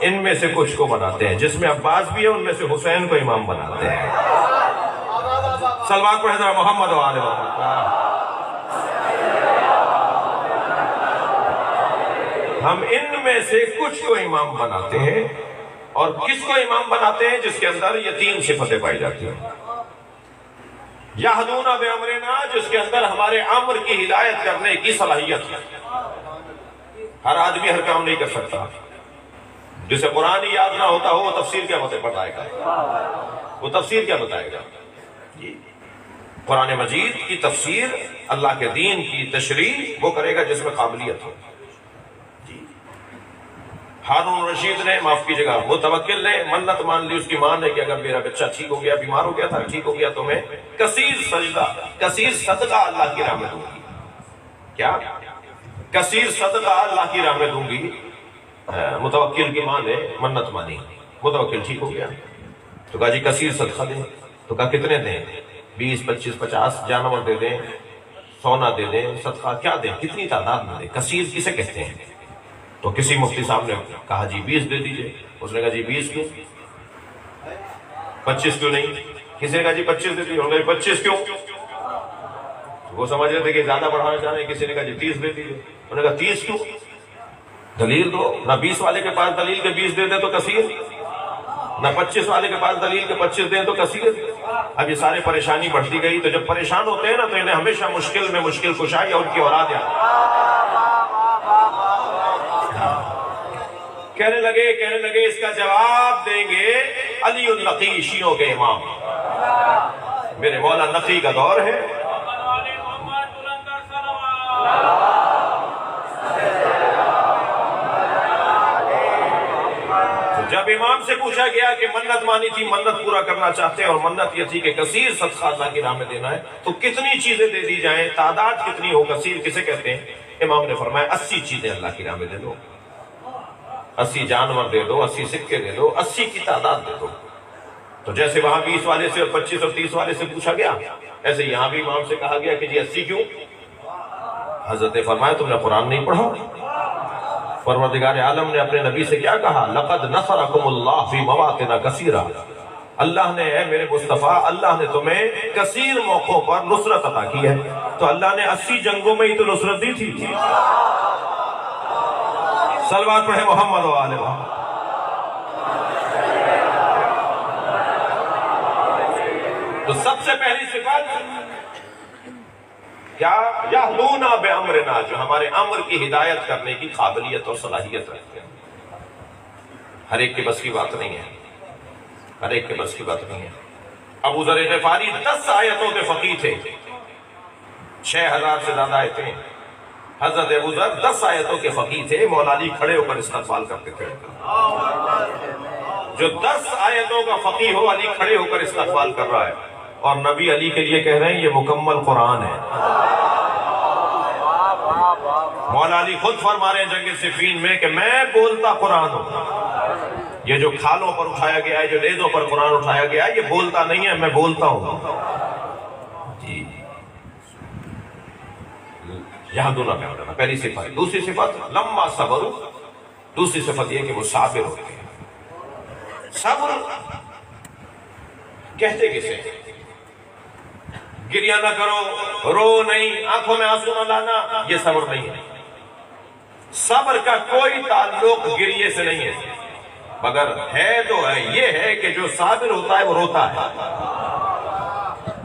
ان میں سے کچھ کو بناتے ہیں، جس میں عباس بھی ہے ان میں سے حسین کو امام بناتے ہیں۔ صلوات پڑھیں ذرا محمد و آل محمد۔ ہم ان میں سے کچھ کو امام بناتے ہیں، اور کس کو امام بناتے ہیں؟ جس کے اندر یہ 3 صفتیں پائی جاتی ہیں۔ یہدون بامرنا، جس کے اندر ہمارے امر کی ہدایت کرنے کی صلاحیت ہے۔ ہر آدمی ہر کام نہیں کر سکتا، جسے قرآن یاد نہ ہوتا ہو وہ تفسیر کیا بتائے گا، وہ تفسیر کیا بتائے گا؟ قرآن مجید کی تفسیر، اللہ کے دین کی تشریح وہ کرے گا جس میں قابلیت ہو۔ ہارون رشید نے، معاف کیجئے گا، متوکل نے منت مان لی اس کی ماں نے کہ اگر میرا بچہ ٹھیک ہو گیا، بیمار ہو گیا تھا، ٹھیک ہو گیا تو میں کثیر سجدہ، کثیر صدقہ اللہ کی راہ میں دوں گی۔ کیا؟ کثیر صدقہ اللہ کی راہ میں دوں گی۔ متوکل کی ماں نے منت مانی، متوکل ٹھیک ہو گیا تو کہا جی کثیر صدقہ دیں، تو کہا کتنے دیں؟ 20 25 50 جانور دے دیں، سونا دے دیں، صدقہ کیا دیں، کتنی تعداد میں دیں، کثیر کسے کہتے ہیں؟ تو کسی مفتی صاحب نے کہا جی 20 دے دیجئے، اس نے کہا جی 20 کیوں، 25 کیوں نہیں؟ کسی نے کہا جی 25 دے دیجئے، انہوں نے کہا 25 کیوں؟ وہ سمجھ رہے تھے کہ زیادہ بڑھانا چاہ رہے ہیں، کسی نے کہا جی 30 دے دیجیے، انہوں نے کہا 30 کیوں؟ دلیل دو، نہ 20 والے کے پاس دلیل کے 20 دے دیں تو کثیر، نہ 25 والے کے پاس دلیل کے 25 دیں تو کثیر۔ اب یہ سارے پریشانی بڑھتی گئی، تو جب پریشان ہوتے ہیں نا تو انہیں ہمیشہ مشکل میں مشکل کشا یا ان کی اولاد یاد کہنے لگے اس کا جواب دیں گے علی النقی، شیعوں کے امام، میرے مولا نقی کا دور ہے۔ جب امام سے پوچھا گیا کہ منت مانی تھی، منت پورا کرنا چاہتے ہیں، اور منت یہ تھی کہ کثیر صدقہ اللہ کی راہ میں دینا ہے، تو کتنی چیزیں دے دی جائیں، تعداد کتنی ہو، کثیر کسے کہتے ہیں؟ امام نے فرمایا 80 چیزیں اللہ کی راہ میں دے دو، 80 جانور دے دو، 80 سکے دے دو، 80 کی تعداد دے دو۔ تو جیسے وہاں 20 والے سے اور 25 اور 30 والے سے پوچھا گیا، ایسے یہاں بھی امام سے کہا گیا کہ جی 80 کیوں؟ حضرت نے فرمایا تم نے قرآن نہیں پڑھا؟ پروردگار عالم نے اپنے نبی سے کیا کہا؟ لقد نصرکم اللہ فی مواطن کثیرہ، اللہ نے، اے میرے مصطفیٰ، اللہ نے تمہیں کثیر موقعوں پر نصرت عطا کی ہے۔ تو اللہ نے 80 جنگوں میں ہی تو نصرت دی تھی۔ صلوات پڑھے محمد و آلہ محمد۔ تو سب سے پہلی صفات کیا؟ یہدونا بامرنا، جو ہمارے امر کی ہدایت کرنے کی قابلیت اور صلاحیت رکھتے ہیں۔ ہر ایک کے بس کی بات نہیں ہے، ہر ایک کے بس کی بات نہیں ہے۔ ابو ذر غفاری 10 آیتوں کے فقیہ تھے، 6000 سے زیادہ آیتیں۔ حضرت ابو ذر 10 آیتوں کے فقیہ تھے، مولا علی کھڑے ہو کر استقبال کرتے تھے۔ جو 10 آیتوں کا فقیہ ہو، علی کھڑے ہو کر استقبال کر رہا ہے، اور نبی علی کے لیے کہہ رہے ہیں یہ مکمل قرآن ہے۔ مولا علی خود فرما رہے ہیں جنگ صفین میں کہ میں بولتا قرآن ہوں، یہ جو کھالوں پر اٹھایا گیا ہے، جو نیزوں پر قرآن اٹھایا گیا ہے، یہ بولتا نہیں ہے، میں بولتا ہوں۔ جی یہاں دونوں میں ہونا پہلی صفت۔ دوسری صفت لما صبر، دوسری صفت یہ کہ وہ صابر ہوتے ہیں۔ صبر کہتے کسے؟ گریہ نہ کرو، رو نہیں، آنکھوں میں آنسو نہ لانا، یہ صبر نہیں ہے۔ صبر کا کوئی تعلق گریے سے نہیں ہے، مگر ہے تو ہے، یہ ہے کہ جو صابر ہوتا ہے وہ روتا ہے۔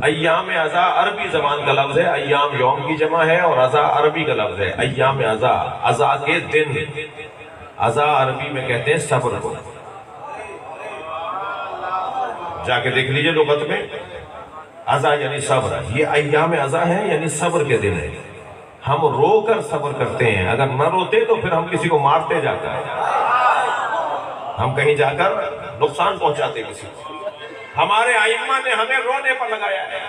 ایام ازا عربی زبان کا لفظ ہے، ایام یوم کی جمع ہے، اور ازا عربی کا لفظ ہے۔ ایام ازا، ازا کے دن، ازا عربی میں کہتے ہیں صبر کو۔ جا کے دیکھ لیجئے لغت میں، ازا یعنی صبر، یہ ایام ازا ہے یعنی صبر کے دن ہے۔ ہم رو کر صبر کرتے ہیں، اگر نہ روتے تو پھر ہم کسی کو مارتے جا کر، ہم کہیں جا کر نقصان پہنچاتے کسی کو۔ ہمارے ائمہ نے ہمیں رونے پر لگایا ہے۔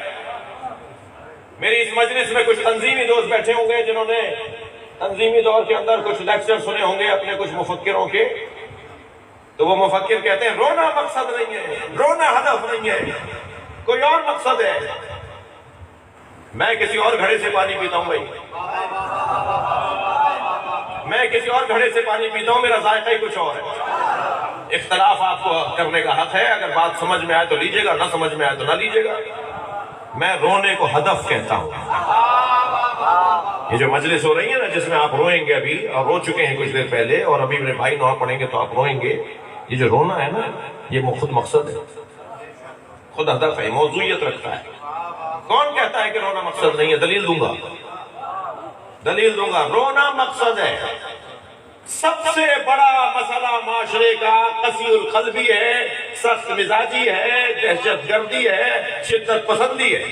میری اس مجلس میں کچھ تنظیمی دوست بیٹھے ہوں گے جنہوں نے تنظیمی دور کے اندر کچھ لیکچر سنے ہوں گے اپنے کچھ مفکروں کے، تو وہ مفکر کہتے ہیں رونا مقصد نہیں ہے، رونا ہدف نہیں ہے، کوئی اور مقصد ہے۔ میں کسی اور گھڑے سے پانی پیتا ہوں بھائی، میں کسی اور گھڑے سے پانی پیتا ہوں، میرا ذائقہ ہی کچھ اور ہے۔ اختلاف آپ کو کرنے کا حق ہے، اگر بات سمجھ میں آئے تو لیجئے گا، نہ سمجھ میں آئے تو نہ لیجئے گا۔ میں رونے کو ہدف کہتا ہوں۔ یہ جو مجلس ہو رہی ہے نا جس میں آپ روئیں گے ابھی، اور رو چکے ہیں کچھ دیر پہلے، اور ابھی میرے بھائی نوح پڑھیں گے تو آپ روئیں گے، یہ جو رونا ہے نا یہ خود مقصد ہے، خود ہدف ہے، موضوعیت رکھتا ہے۔ کون کہتا ہے کہ رونا مقصد نہیں ہے؟ دلیل دوں گا، دلیل دوں گا۔ رونا مقصد ہے۔ سب سے بڑا مسئلہ معاشرے کا قسی القلبی ہے، سخت مزاجی ہے، دہشت گردی ہے، شدت پسندی ہے۔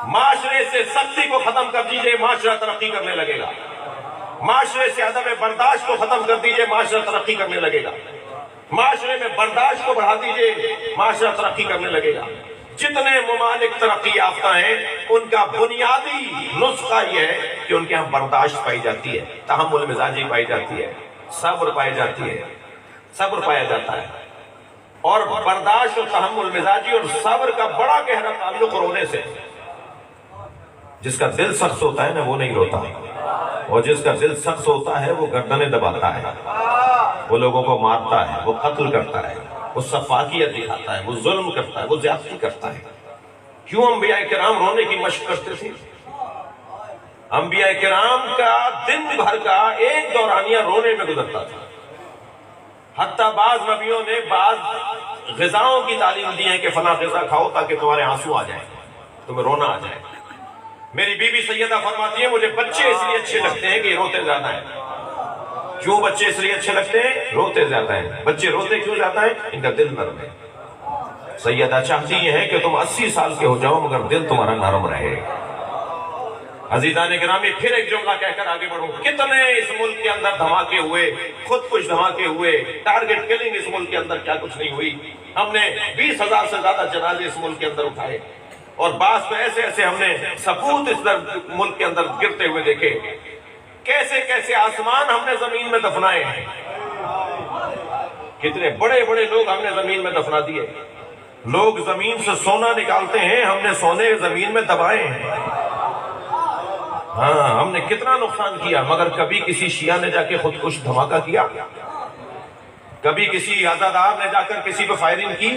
معاشرے سے سختی کو ختم کر دیجئے، معاشرہ ترقی کرنے لگے گا۔ معاشرے سے عدم برداشت کو ختم کر دیجئے، معاشرہ ترقی کرنے لگے گا۔ معاشرے میں برداشت کو بڑھا دیجئے، معاشرہ ترقی کرنے لگے گا۔ جتنے ممالک ترقی یافتہ ہیں ان کا بنیادی نسخہ یہ ہے کہ ان کے ہاں برداشت پائی جاتی ہے، تحمل مزاجی پائی جاتی ہے، صبر پائی جاتی ہے، صبر پایا جاتا ہے۔ اور برداشت اور تحمل مزاجی اور صبر کا بڑا گہرا تعلق رونے سے۔ جس کا دل سخت ہوتا ہے نا وہ نہیں روتا، اور جس کا دل سخت ہوتا ہے وہ گردنیں دباتا ہے، وہ لوگوں کو مارتا ہے، وہ قتل کرتا ہے، وہ سفاکیت دکھاتا ہے، وہ ظلم کرتا ہے، وہ زیادتی کرتا ہے۔ کیوں انبیاء کرام رونے کی مشق کرتے تھے؟ انبیاء کرام کا دن بھر کا ایک دورانیہ رونے میں گزرتا تھا. حتیٰ بعض نبیوں نے بعض غذاؤں کی تعلیم دی ہے کہ فلاں غذا کھاؤ تاکہ تمہارے آنسو آ جائیں، تمہیں رونا آ جائے. میری بیوی سیدہ فرماتی ہے مجھے بچے اس لیے اچھے لگتے ہیں کہ یہ روتے زیادہ ہیں. کیوں بچے اس لیے اچھے لگتے ہیں؟ روتے زیادہ ہیں. بچے روتے کیوں زیادہ ہیں؟ ان کا دل نرم ہے. سیدہ چاہتی ہیں کہ تم 80 سال کے ہو جاؤ مگر دل تمہارا نرم رہے. عزیزان گرامی، پھر ایک جملہ کہہ کر آگے بڑھوں. کتنے اس ملک کے اندر دھماکے ہوئے، خود کش دھماکے ہوئے، ٹارگٹ کلنگ اس ملک کے اندر کیا کچھ نہیں ہوئی. ہم نے 20,000 سے زیادہ جنازے اس ملک کے اندر اٹھائے، اور بعض تو ایسے ایسے ہم نے ثبوت اس ملک کے اندر گرتے ہوئے دیکھے. کیسے کیسے آسمان ہم نے زمین میں دفنائے ہیں. کتنے بڑے بڑے لوگ ہم نے زمین میں دفنا دیے. لوگ زمین سے سونا نکالتے ہیں، ہم نے سونے زمین میں دبائے ہیں. ہاں، ہم نے کتنا نقصان کیا، مگر کبھی کسی شیعہ نے جا کے خود کش دھماکہ کیا؟ کبھی کسی عزادار نے جا کر کسی پہ فائرنگ کی؟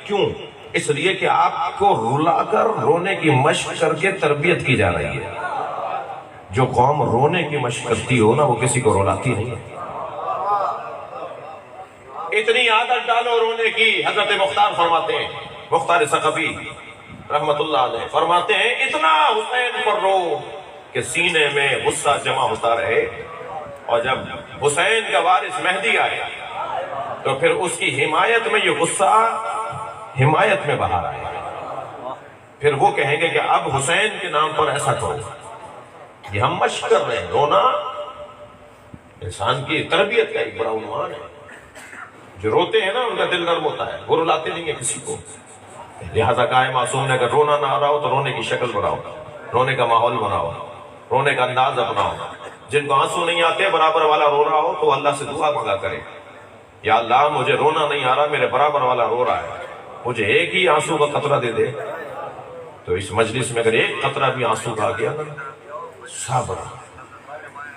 کیوں؟ اس لیے کہ آپ کو رلا کر رونے کی مشق کر کے تربیت کی جا رہی ہے. جو قوم رونے کی مشق کرتی ہو نا، وہ کسی کو رلاتی نہیں ہے. اتنی عادت ڈالو رونے کی. حضرت مختار فرماتے ہیں، مختار ثقفی رحمت اللہ علیہ فرماتے ہیں، اتنا حسین پر رو کہ سینے میں غصہ جمع ہوتا رہے، اور جب حسین کا وارث مہدی آئے تو پھر اس کی حمایت میں یہ غصہ حمایت میں باہر آئے. پھر وہ کہیں گے کہ اب حسین کے نام پر ایسا کرو. یہ ہم مشق کر رہے ہیں. رونا انسان کی تربیت کا ایک بڑا عنوان ہے. جو روتے ہیں نا ان کا دل نرم ہوتا ہے، وہ رلاتے نہیں ہیں کسی کو. لہذا کہا ہے معصوم نے اگر رونا نہ آ رہا ہو تو رونے کی شکل بناؤ، رونے کا ماحول بناؤ، رونے کا انداز اپناؤ. جن کو آنسو نہیں آتے، برابر والا رو رہا ہو تو اللہ سے دعا مانگا کرے، یا اللہ مجھے رونا نہیں آ رہا، میرے برابر والا رو رہا ہے، مجھے ایک ہی آنسو کا قطرہ دے دے. تو اس مجلس میں اگر ایک قطرہ بھی آنسو کا آ گیا، صبر،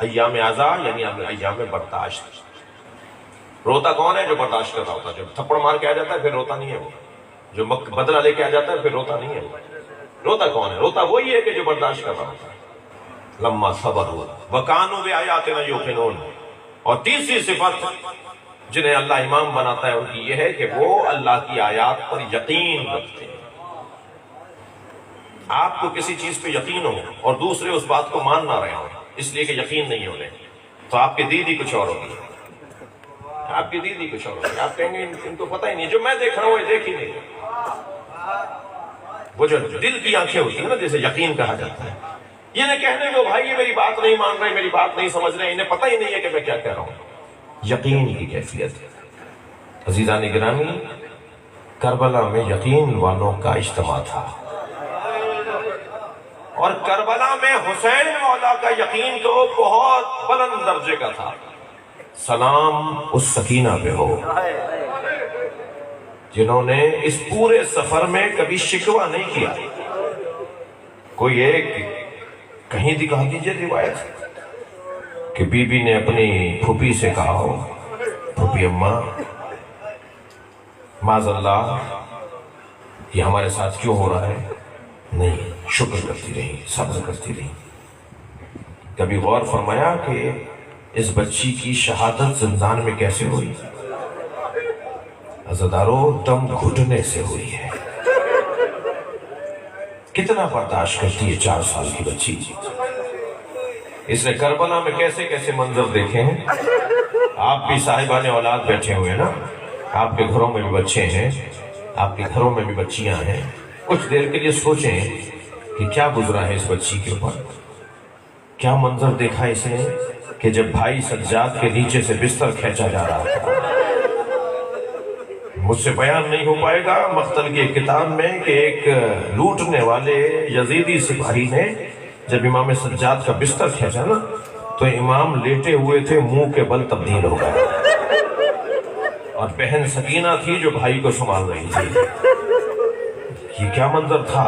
ایام عزا یعنی ایام برداشت. روتا کون ہے؟ جو برداشت کر رہا ہوتا ہے. جب تھپڑ مار کے آ جاتا ہے پھر روتا نہیں ہے وہ. جو بدلہ لے کے آ جاتا ہے پھر روتا نہیں ہے وہ. روتا کون ہے؟ روتا وہی ہے کہ جو برداشت کر رہا ہوتا ہے. لما صبروا وکانوا بآیاتنا یوقنون. اور تیسری صفت جنہیں اللہ امام بناتا ہے ان کی یہ ہے کہ وہ اللہ کی آیات پر یقین رکھتے ہیں. آپ کو کسی چیز پہ یقین ہو اور دوسرے اس بات کو مان نہ رہے ہوں اس لیے کہ یقین نہیں ہونے، تو آپ کی دید ہی کچھ اور ہوگی. آپ کی دید ہی کچھ اور ہوگی. آپ کہیں گے ان کو پتہ ہی نہیں، جو میں دیکھ رہا ہوں یہ دیکھ ہی نہیں. وہ جو دل کی آنکھیں ہوتی ہیں نا، جیسے یقین کہا جاتا ہے. یہ نہ کہنے کو بھائی یہ میری بات نہیں مان رہے، میری بات نہیں سمجھ رہے، انہیں پتہ ہی نہیں ہے کہ میں کیا کہہ رہا ہوں. یقین کی کیفیت. عزیزان گرامی، کربلا میں یقین والوں کا اجتماع تھا، اور کربلا میں حسین مولا کا یقین تو بہت بلند درجے کا تھا. سلام اس سکینہ پہ ہو جنہوں نے اس پورے سفر میں کبھی شکوہ نہیں کیا. کوئی ایک کہیں دکھا دیجئے روایت کہ بی بی نے اپنی پھوپھی سے کہا ہو، پھوپھی اماں معاذ اللہ یہ ہمارے ساتھ کیوں ہو رہا ہے؟ نہیں، شکر کرتی رہی، صبر کرتی رہی. کبھی غور فرمایا کہ اس بچی کی شہادت زندان میں کیسے ہوئی؟ عزادارو، دم گھٹنے سے ہوئی ہے. کتنا برداشت کرتی ہے 4 سال کی بچی. اس نے کربلا میں کیسے کیسے منظر دیکھے ہیں. آپ بھی صاحبان اولاد بیٹھے ہوئے نا، آپ کے گھروں میں بھی بچے ہیں، آپ کے گھروں میں بھی بچیاں ہیں. کچھ دیر کے لیے سوچیں کہ کیا گزرا ہے اس بچی کے اوپر. کیا منظر دیکھا اس نے کہ جب بھائی سجاد کے نیچے سے بستر کھینچا جا رہا تھا. مجھ سے بیان نہیں ہو پائے گا مقتل کی ایک کتاب میں کہ ایک لوٹنے والے یزیدی سپاہی نے جب امام سجاد کا بستر کھینچا نا تو امام لیٹے ہوئے تھے، منہ کے بل تبدیل ہو گئے، اور بہن سکینہ تھی جو بھائی کو سنبھال رہی تھی. یہ کیا منظر تھا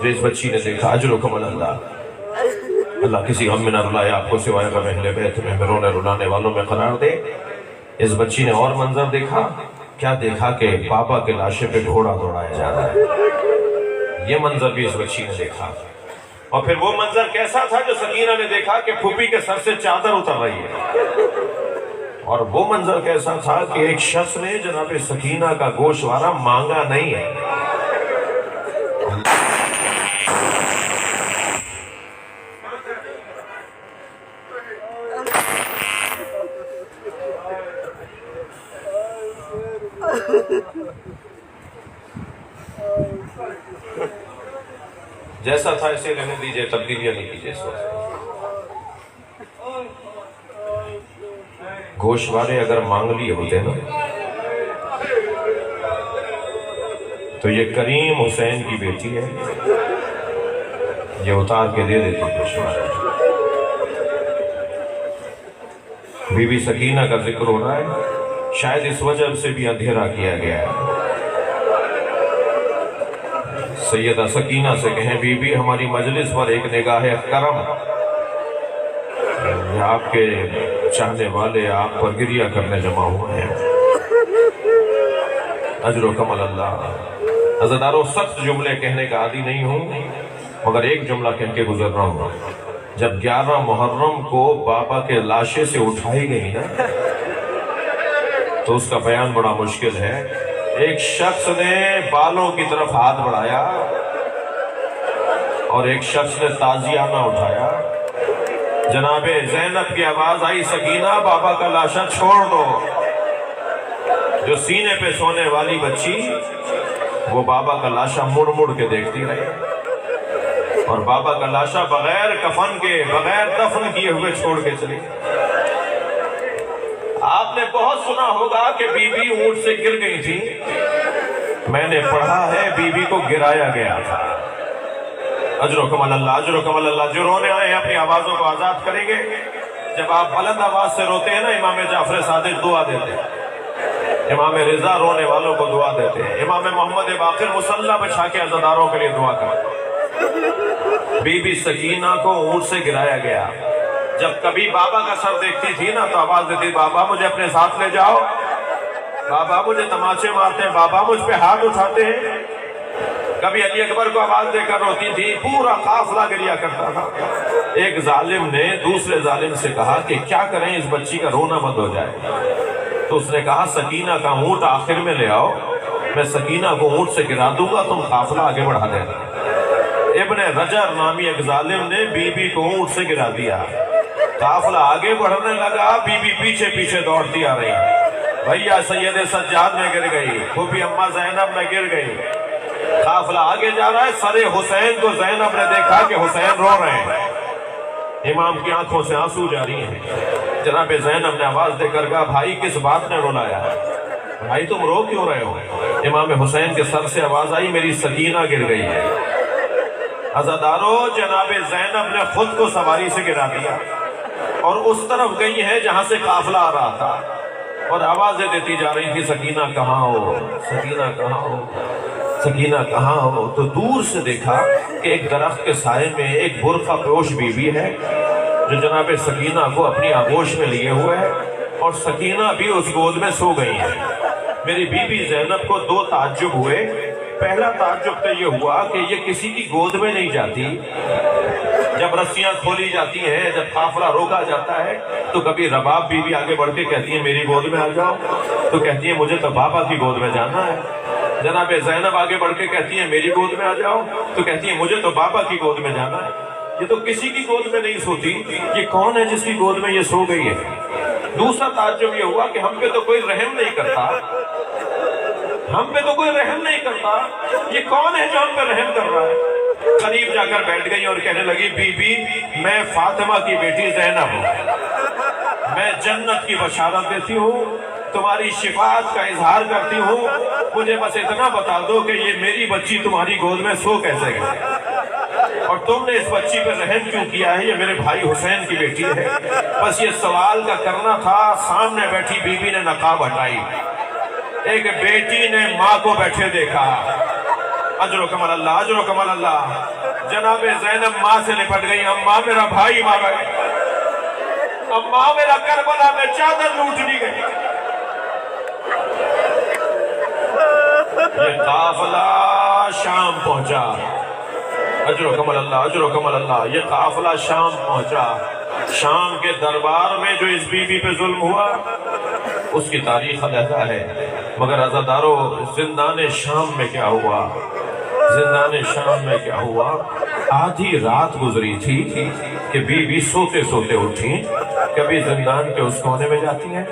جو اس بچی نے دیکھا. اجرکم اللہ، اللہ کسی غم میں نہ رلائے آپ کو سوائے غم اہل بیت میں رونے رلانے والوں میں قرار دے. اس بچی نے اور منظر دیکھا. کیا دیکھا کہ پاپا کے لاشے پہ گھوڑا دوڑایا جا رہا ہے. یہ منظر بھی اس بچی نے دیکھا. اور پھر وہ منظر کیسا تھا جو سکینہ نے دیکھا کہ پھوپھی کے سر سے چادر اتر رہی ہے. اور وہ منظر کیسا تھا کہ ایک شخص نے جناب سکینہ کا گوشوارہ مانگا نہیں ہے. جیسا تھا اسے رہنے دیجئے، تبدیلیاں نہیں کیجئے. اس وقت گوشوارے اگر مانگ لیے ہوتے نا تو یہ کریم حسین کی بیٹی ہے، یہ اتار کے دے دیتی گوشوارے. بی بی سکینہ کا ذکر ہو رہا ہے، شاید اس وجہ سے بھی اندھیرا کیا گیا ہے. سیدہ سکینہ سے کہیں بی بی ہماری مجلس پر ایک نگاہ کرم، یہ آپ کے چاہنے والے آپ پر گریہ کرنے جمع ہوئے ہیں. اجر و کمل اللہ. عزیزانو، سخت جملے کہنے کا عادی نہیں ہوں، مگر ایک جملہ کہہ کے گزر رہا ہوں. جب 11 محرم کو بابا کے لاشے سے اٹھائی گئی نا تو اس کا بیان بڑا مشکل ہے. ایک شخص نے بالوں کی طرف ہاتھ بڑھایا اور ایک شخص نے تازیانہ اٹھایا. جناب زینب کی آواز آئی، سکینہ بابا کا لاشا چھوڑ دو. جو سینے پہ سونے والی بچی وہ بابا کا لاشا مڑ مڑ کے دیکھتی رہی اور بابا کا لاشا بغیر کفن کے، بغیر دفن کیے ہوئے چھوڑ کے چلی. آپ نے بہت سنا ہوگا کہ بی بی اونٹ سے گر گئی تھی. میں نے پڑھا ہے بی بی کو گرایا گیا تھا. اجر و کمال اللہ، اجر و کمال اللہ. جو رونے آئے ہیں اپنی آوازوں کو آزاد کریں گے. جب آپ بلند آواز سے روتے ہیں نا، امام جعفر صادق دعا دیتے ہیں، امام رضا رونے والوں کو دعا دیتے ہیں، امام محمد باقر مصلی بچھا کے عزاداروں کے لیے دعا کرتے. بی بی سکینہ کو اونٹ سے گرایا گیا. جب کبھی بابا کا سر دیکھتی تھی نا تو آواز دیتی، بابا مجھے اپنے ساتھ لے جاؤ، بابا مجھے تماچے مارتے ہیں، بابا مجھ پہ ہاتھ اٹھاتے ہیں. کبھی علی اکبر کو آواز دے کر روتی تھی، پورا قافلہ گریہ کرتا تھا. ایک ظالم نے دوسرے ظالم سے کہا کہ کیا کریں اس بچی کا رونا بند ہو جائے. تو اس نے کہا سکینہ کا اونٹ آخر میں لے آؤ، میں سکینہ کو اونٹ سے گرا دوں گا، تم قافلہ آگے بڑھا دینا. ابن رجر نامی ایک ظالم نے بی بی کو اونٹ سے گرا دیا. قافلہ آگے بڑھنے لگا، بی بی پیچھے پیچھے دوڑتی آ رہی. بھیا سید سجاد میں گر گئی، پھوپھی اماں زینب میں گر گئی. قافلہ آگے جا رہا ہے. سر حسین کو زینب نے دیکھا کہ حسین رو رہے ہیں. امام کی آنکھوں سے آنسو جاری ہیں. جناب زینب نے آواز دے کر کہا، بھائی کس بات نے رلایا؟ بھائی تم رو کیوں رہے ہو؟ امام حسین کے سر سے آواز آئی، میری سکینہ گر گئی ہے. عزادارو، جناب زینب نے خود کو سواری سے گرا دیا اور اس طرف گئی ہے جہاں سے قافلہ آ رہا تھا اور آوازیں دیتی جا رہی تھی، سکینہ کہاں ہو، سکینہ کہاں ہو، سکینہ کہاں ہو. تو دور سے دیکھا کہ ایک درخت کے سائے میں ایک برقع پوش بی بی ہے جو جناب سکینہ کو اپنی آغوش میں لیے ہوئے ہے اور سکینہ بھی اس گود میں سو گئی ہے. میری بی بی زینب کو 2 تعجب ہوئے. پہلا تعجب تو یہ ہوا کہ یہ کسی کی گود میں نہیں جاتی. جب رسیاں کھولی جاتی ہیں، جب قافلہ روکا جاتا ہے تو کبھی رباب بی بی آگے بڑھ کے کہتی ہے میری گود میں آ جاؤ، تو کہتی ہے مجھے تو بابا کی گود میں جانا ہے. جناب زینب آگے بڑھ کے کہتی ہے میری گود میں آ جاؤ، تو کہتی ہے مجھے تو بابا کی گود میں جانا ہے. یہ تو کسی کی گود میں نہیں سوتی، یہ کون ہے جس کی گود میں یہ سو گئی ہے؟ دوسرا تعجب یہ ہوا کہ ہم پہ تو کوئی رحم نہیں کرتا، ہم پہ تو کوئی رحم نہیں کرتا، یہ کون ہے جو ہم پہ رحم کر رہا ہے؟ قریب جا کر بیٹھ گئی اور کہنے لگی، بی بی میں فاطمہ کی بیٹی زینب ہوں، میں جنت کی بشارت دیتی ہوں، تمہاری شفاعت کا اظہار کرتی ہوں. مجھے بس اتنا بتا دو کہ یہ میری بچی تمہاری گود میں سو کیسے گئی اور تم نے اس بچی پہ رحم کیوں کیا ہے؟ یہ میرے بھائی حسین کی بیٹی ہے. بس یہ سوال کا کرنا تھا. سامنے بیٹھی بی بی نے نقاب ہٹائی. ایک بیٹی نے ماں کو بیٹھے دیکھا. اجر و کمال اللہ، اجر و کمال اللہ. جناب زینب ماں سے لپٹ گئی، اماں میرا بھائی مار گئے، اماں میرا کربلا میں چادر لوٹ لی گئی. یہ قافلہ شام پہنچا، اجر و کمل اللہ، اجر و کمل اللہ، یہ قافلہ شام پہنچا۔ شام کے دربار میں جو اس بی بی پہ ظلم ہوا اس کی تاریخ علیحدہ ہے، مگر عزادارو زندان شام میں کیا ہوا؟ زندان شام میں کیا ہوا؟ آدھی رات گزری تھی کہ بی بی سوتے سوتے اٹھی، کبھی زندان کے اس کونے میں جاتی ہیں،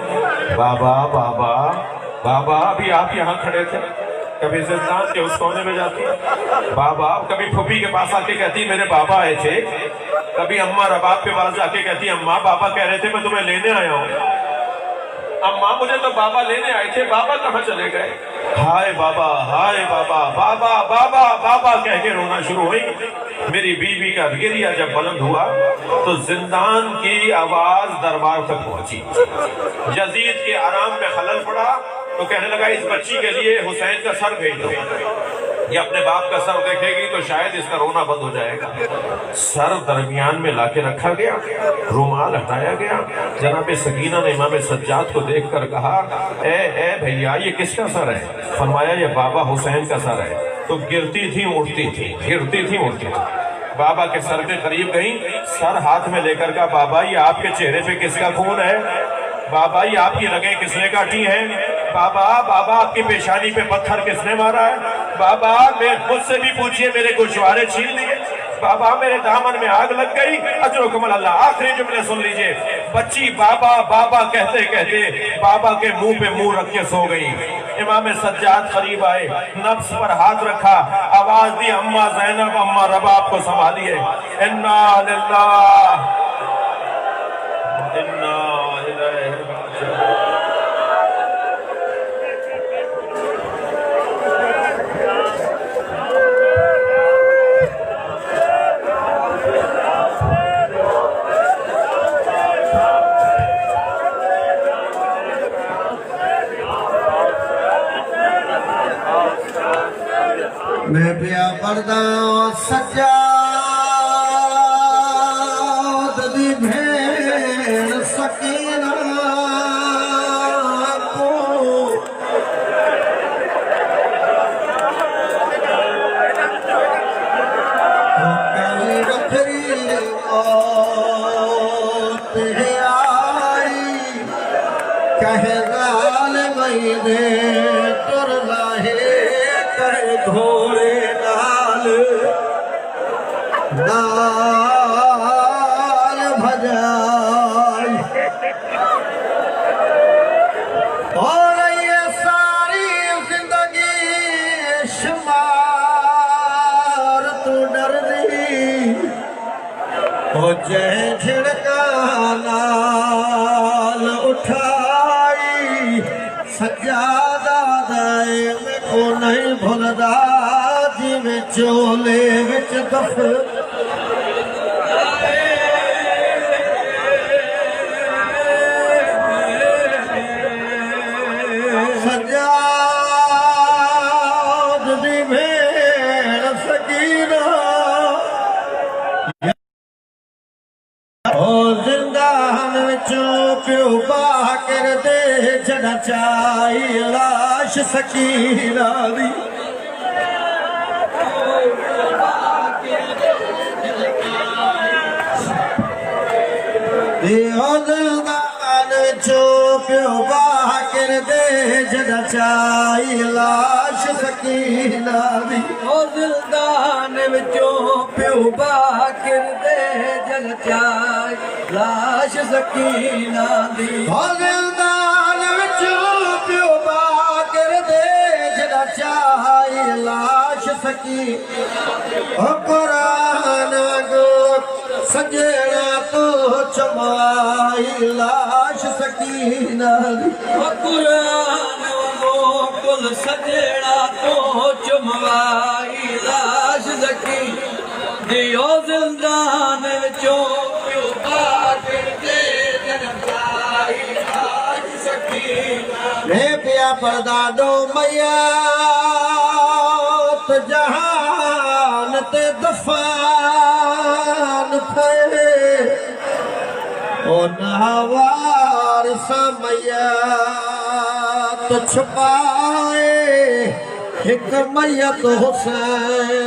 بابا بابا بابا، ابھی آپ یہاں کھڑے تھے، کبھی زندان کے اس کونے میں جاتی ہیں بابا، کبھی پھوپھی کے پاس آ کے کہتی میرے بابا آئے تھے، کبھی اماں رباب کے پاس جا کے کہتی اماں بابا کہہ رہے تھے میں تمہیں لینے آیا ہوں، اماں مجھے تو بابا لینے آئے تھے، بابا کہاں چلے گئے؟ ہائے بابا ہائے بابا، بابا بابا بابا کہہ کے رونا شروع ہوئی۔ میری بیوی کا گریہ جب بلند ہوا تو زندان کی آواز دربار تک پہنچی۔ یزید کے آرام میں خلل پڑا تو کہنے لگا اس بچی کے لیے حسین کا سر بھیج دو، یہ اپنے باپ کا سر دیکھے گی تو شاید اس کا رونا بند ہو جائے گا۔ سر درمیان میں لا کے رکھا گیا، رومال ہٹایا گیا۔ جناب سکینہ نے امام سجاد کو دیکھ کر کہا اے بھیا یہ کس کا سر ہے؟ فرمایا یہ بابا حسین کا سر ہے۔ تو گرتی تھی اٹھتی تھی، گرتی تھی اٹھتی تھی، بابا کے سر کے قریب گئیں، سر ہاتھ میں لے کر کہا بابا یہ آپ کے چہرے پہ کس کا خون ہے؟ بابا یہ آپ کی رگیں کس نے کاٹی ہیں؟ بابا بابا آپ کی پیشانی پہ پتھر کس نے مارا ہے؟ بابا مجھ سے بھی پوچھئے میرے گوشوارے چھین لیے، بابا میرے دامن میں آگ لگ گئی۔ اجر و کمل اللہ۔ آخری جملے سن لیجئے، بچی بابا بابا کہتے کہتے بابا کے منہ پہ منہ رکھ کے سو گئی۔ امام سجاد قریب آئے، نفس پر ہاتھ رکھا، آواز دی اماں زینب اماں رباب کو سنبھالیے، انا للہ انا الیہ راجعون۔ میں پیا پردہ سجاد دی بھین سکینہ کو کہیں رکھری موت ہے آئی، کہیں ظالم دے تر لاہے گھوڑے نال بھجائی، اور یہ ساری زندگی شمار تو ڈر دی، او جہ جھڑکا نال اٹھائی، سجادہ دائے میں کو نہیں بھولدا جی میں چولے وچ دف سجاد دی بھین سکینہ او زندان وچوں پیو باکر دے جڑا چائی لاش سکینہ دی، او زندان وچوں پیو باکر دے جڑا چائی لاش سکینہ دی، او زندان وچوں پیو باکر دے جڑا چائی لاش سکینہ دی، او زندان وچوں پیو باکر دے جڑا چائی لاش سکینہ، او قرآن گو سجڑا تو چمائی لاش سکینہ دی، او قرآن گو کل سجڑا تو چمائی لاش سکینہ دی، او زندان وچوں پیو باکر دے جڑا چائی لاش سکینہ، میں پیا پردہ دو میات جہان تے دفان تھے، او نہوار سمیات چھپائے، ایک میت حسین